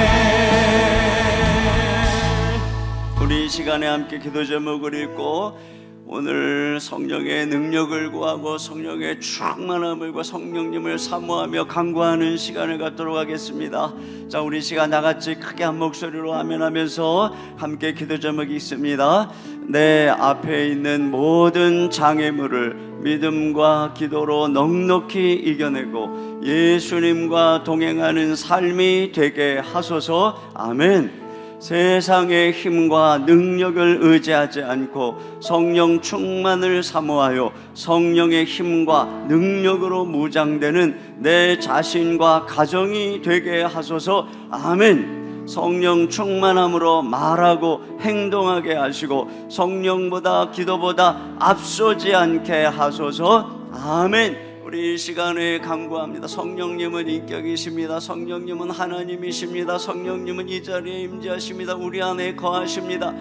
우리 이 시간에 함께 기도 제목을 읽고 오늘 성령의 능력을 구하고 성령의 충만함을 구하고 성령님을 사모하며 간구하는 시간을 갖도록 하겠습니다. 자, 우리 시간 나같이 크게 한 목소리로 아멘하면서 함께 기도 제목이 있습니다. 내 앞에 있는 모든 장애물을 믿음과 기도로 넉넉히 이겨내고 예수님과 동행하는 삶이 되게 하소서. 아멘. 세상의 힘과 능력을 의지하지 않고 성령 충만을 사모하여 성령의 힘과 능력으로 무장되는 내 자신과 가정이 되게 하소서. 아멘. 성령 충만함으로 말하고 행동하게 하시고 성령보다 기도보다 앞서지 않게 하소서. 아멘. 우리 이 시간에 간구합니다. 성령님은 인격이십니다. 성령님은 하나님이십니다. 성령님은 이 자리에 임재하십니다. 우리 안에 거하십니다.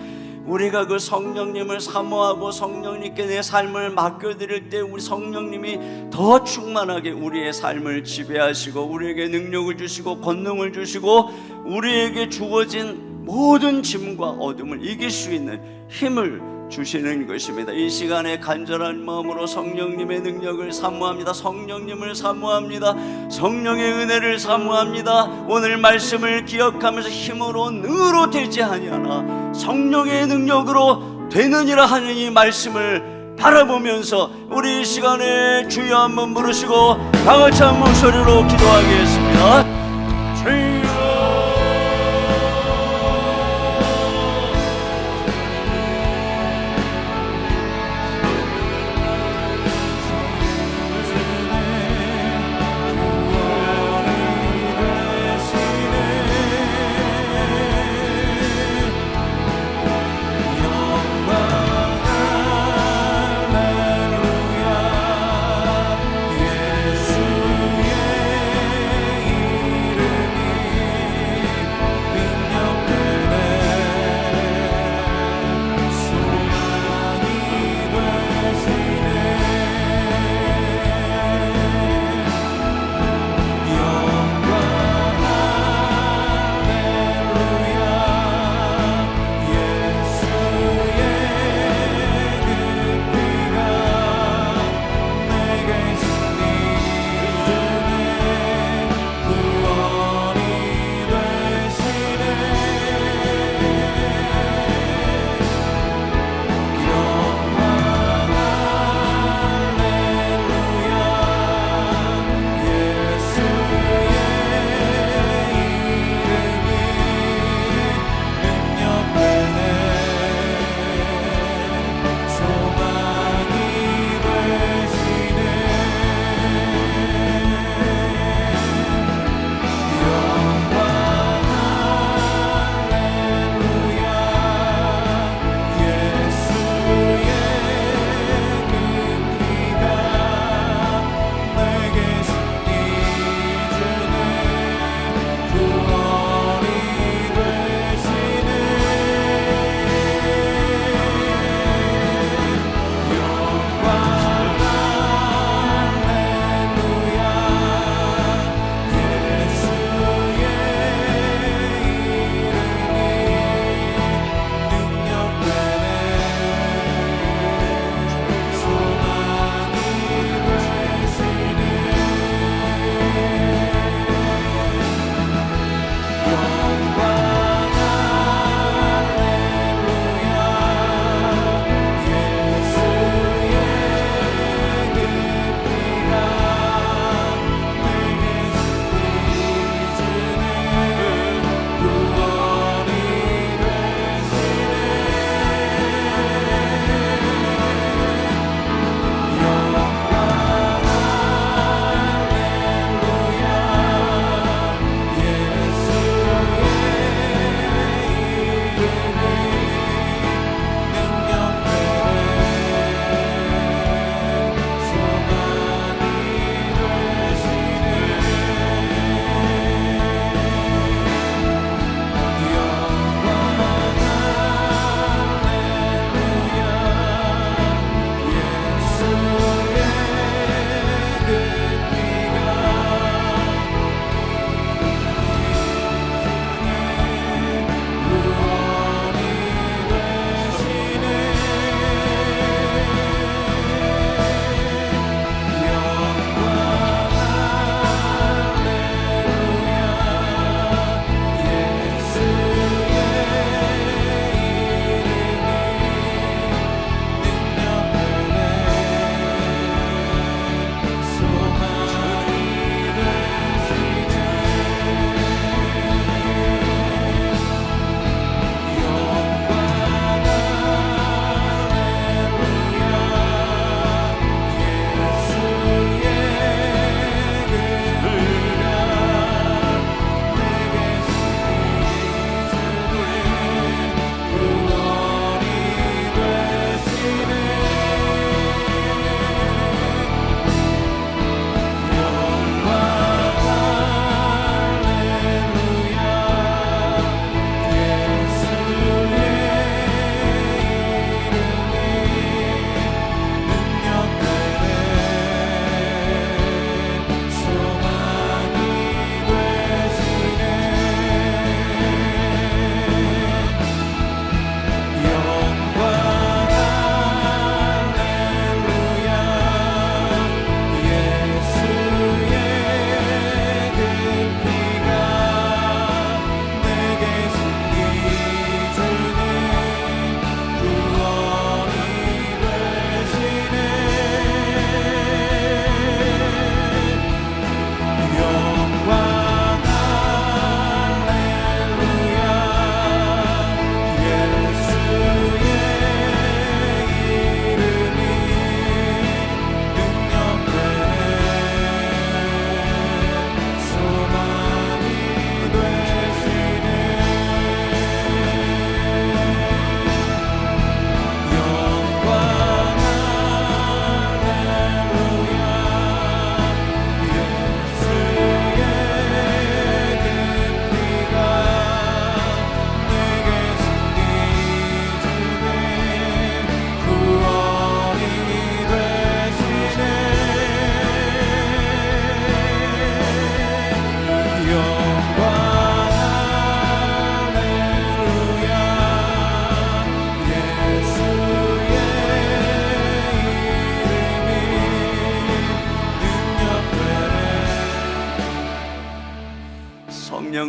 우리가 그 성령님을 사모하고 성령님께 내 삶을 맡겨드릴 때 우리 성령님이 더 충만하게 우리의 삶을 지배하시고 우리에게 능력을 주시고 권능을 주시고 우리에게 주어진 모든 짐과 어둠을 이길 수 있는 힘을 주시는 것입니다. 이 시간에 간절한 마음으로 성령님의 능력을 사모합니다. 성령님을 사모합니다. 성령의 은혜를 사모합니다. 오늘 말씀을 기억하면서 힘으로 능으로 되지 아니하나 성령의 능력으로 되느니라 하는 이 말씀을 바라보면서 우리 이 시간에 주여 한번 부르시고 다같이 한 목소리로 기도하겠습니다. 주여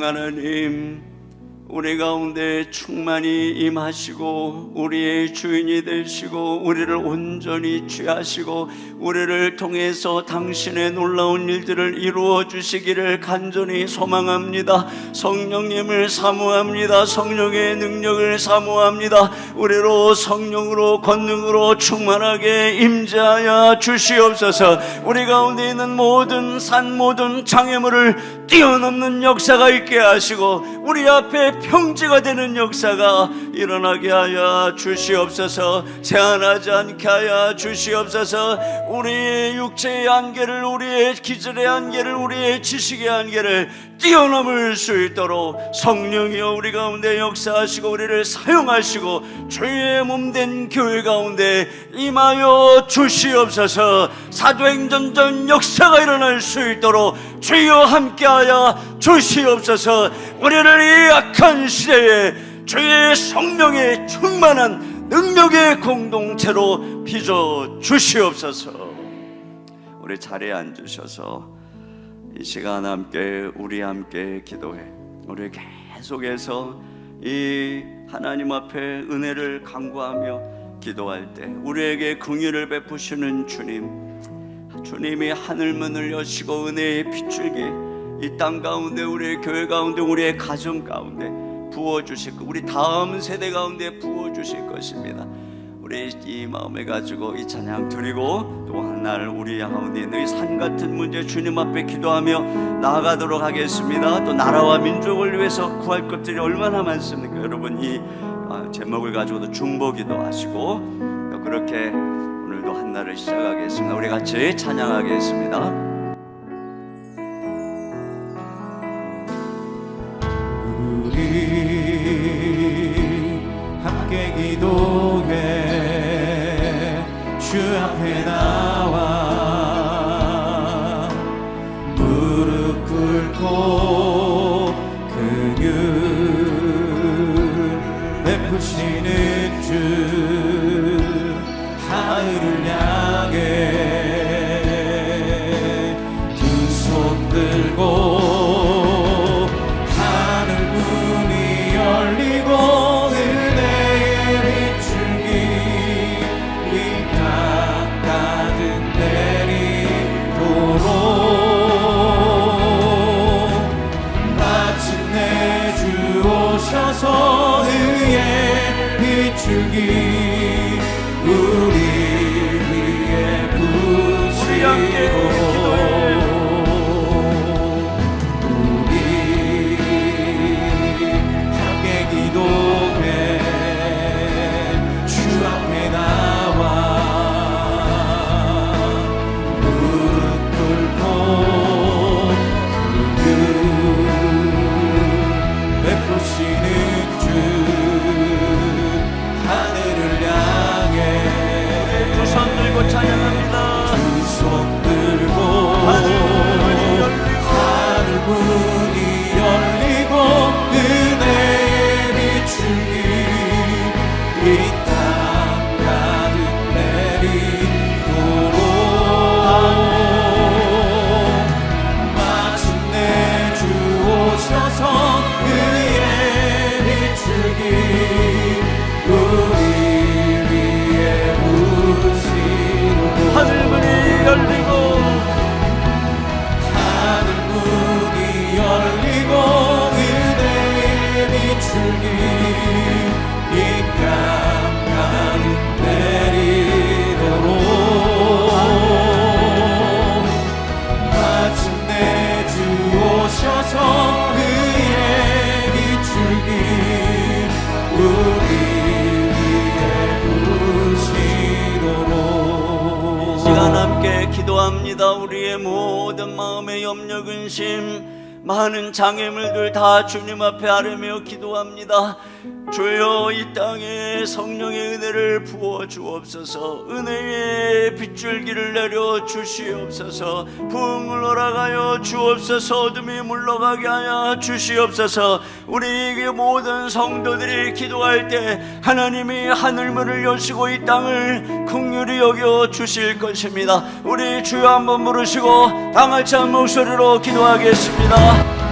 하나님, 우리 가운데 충만히 임하시고 우리의 주인이 되시고 우리를 온전히 취하시고 우리를 통해서 당신의 놀라운 일들을 이루어 주시기를 간절히 소망합니다. 성령님을 사모합니다. 성령의 능력을 사모합니다. 우리로 성령으로 권능으로 충만하게 임재하여 주시옵소서. 우리 가운데 있는 모든 산 모든 장애물을 뛰어넘는 역사가 있게 하시고 우리 앞에 평지가 되는 역사가 일어나게 하여 주시옵소서. 제한하지 않게 하여 주시옵소서. 우리의 육체의 한계를, 우리의 기질의 한계를, 우리의 지식의 한계를 뛰어넘을 수 있도록 성령이여 우리 가운데 역사하시고 우리를 사용하시고 주의 몸된 교회 가운데 임하여 주시옵소서. 사도행전 역사가 일어날 수 있도록 주여 함께하여 주시옵소서. 우리를 이 악한 시대에 주의 성령의 충만한 능력의 공동체로 빚어 주시옵소서. 우리 자리에 앉으셔서 이 시간 우리 함께 기도해. 우리 계속해서 이 하나님 앞에 은혜를 간구하며 기도할 때 우리에게 긍휼을 베푸시는 주님이 하늘문을 여시고 은혜의 빗줄기 이 땅 가운데 우리의 교회 가운데 우리의 가정 가운데 부어주실 것, 우리 다음 세대 가운데 부어주실 것입니다. 우리 이 마음을 가지고 이 찬양 드리고 또 하나를 우리 가운데 있는 이 산 같은 문제 주님 앞에 기도하며 나아가도록 하겠습니다. 또 나라와 민족을 위해서 구할 것들이 얼마나 많습니까? 여러분 이 제목을 가지고도 중보기도 하시고 또 그렇게 오늘도 한날을 시작하겠습니다. 우리 같이 찬양하겠습니다. 우리 함께 기도해 주 앞에 나와 무릎 꿇고 긍휼 베푸시는 주 하늘을 향해 두 손 들고 의의 비추기 우리 위에 부시고 우리 함께 기도해 주 앞에 나와 무릎 꿇고 긍휼 베푸시는 하늘을 향해 두 손 들고 찬양합니다. 두 손 들고 하늘문이 열리고 은혜의 비추기 이 땅 가득 내리도록 마침내 주 오셔서 그의 비추기 우리 위에 부시고 하늘문이 열리고 은혜의 비추기 이 땅 가득 내리도록 마침내 주 오셔서 그의 비추기 우리 시간 함께 기도합니다. 우리의 모든 마음의 염려 근심 많은 장애물들 다 주님 앞에 아뢰며 기도합니다. 주여 이 땅에 성령의 은혜를 부어 주옵소서. 은혜의 빗줄기를 내려 주시옵소서. 부흥을 허락하여 주옵소서. 어둠이 물러가게 하여 주시옵소서. 우리 모든 성도들이 기도할 때 하나님이 하늘문을 여시고 이 땅을 긍휼히 여겨 주실 것입니다. 우리 주여 한번 부르시고 다 같이 한 목소리로 기도하겠습니다.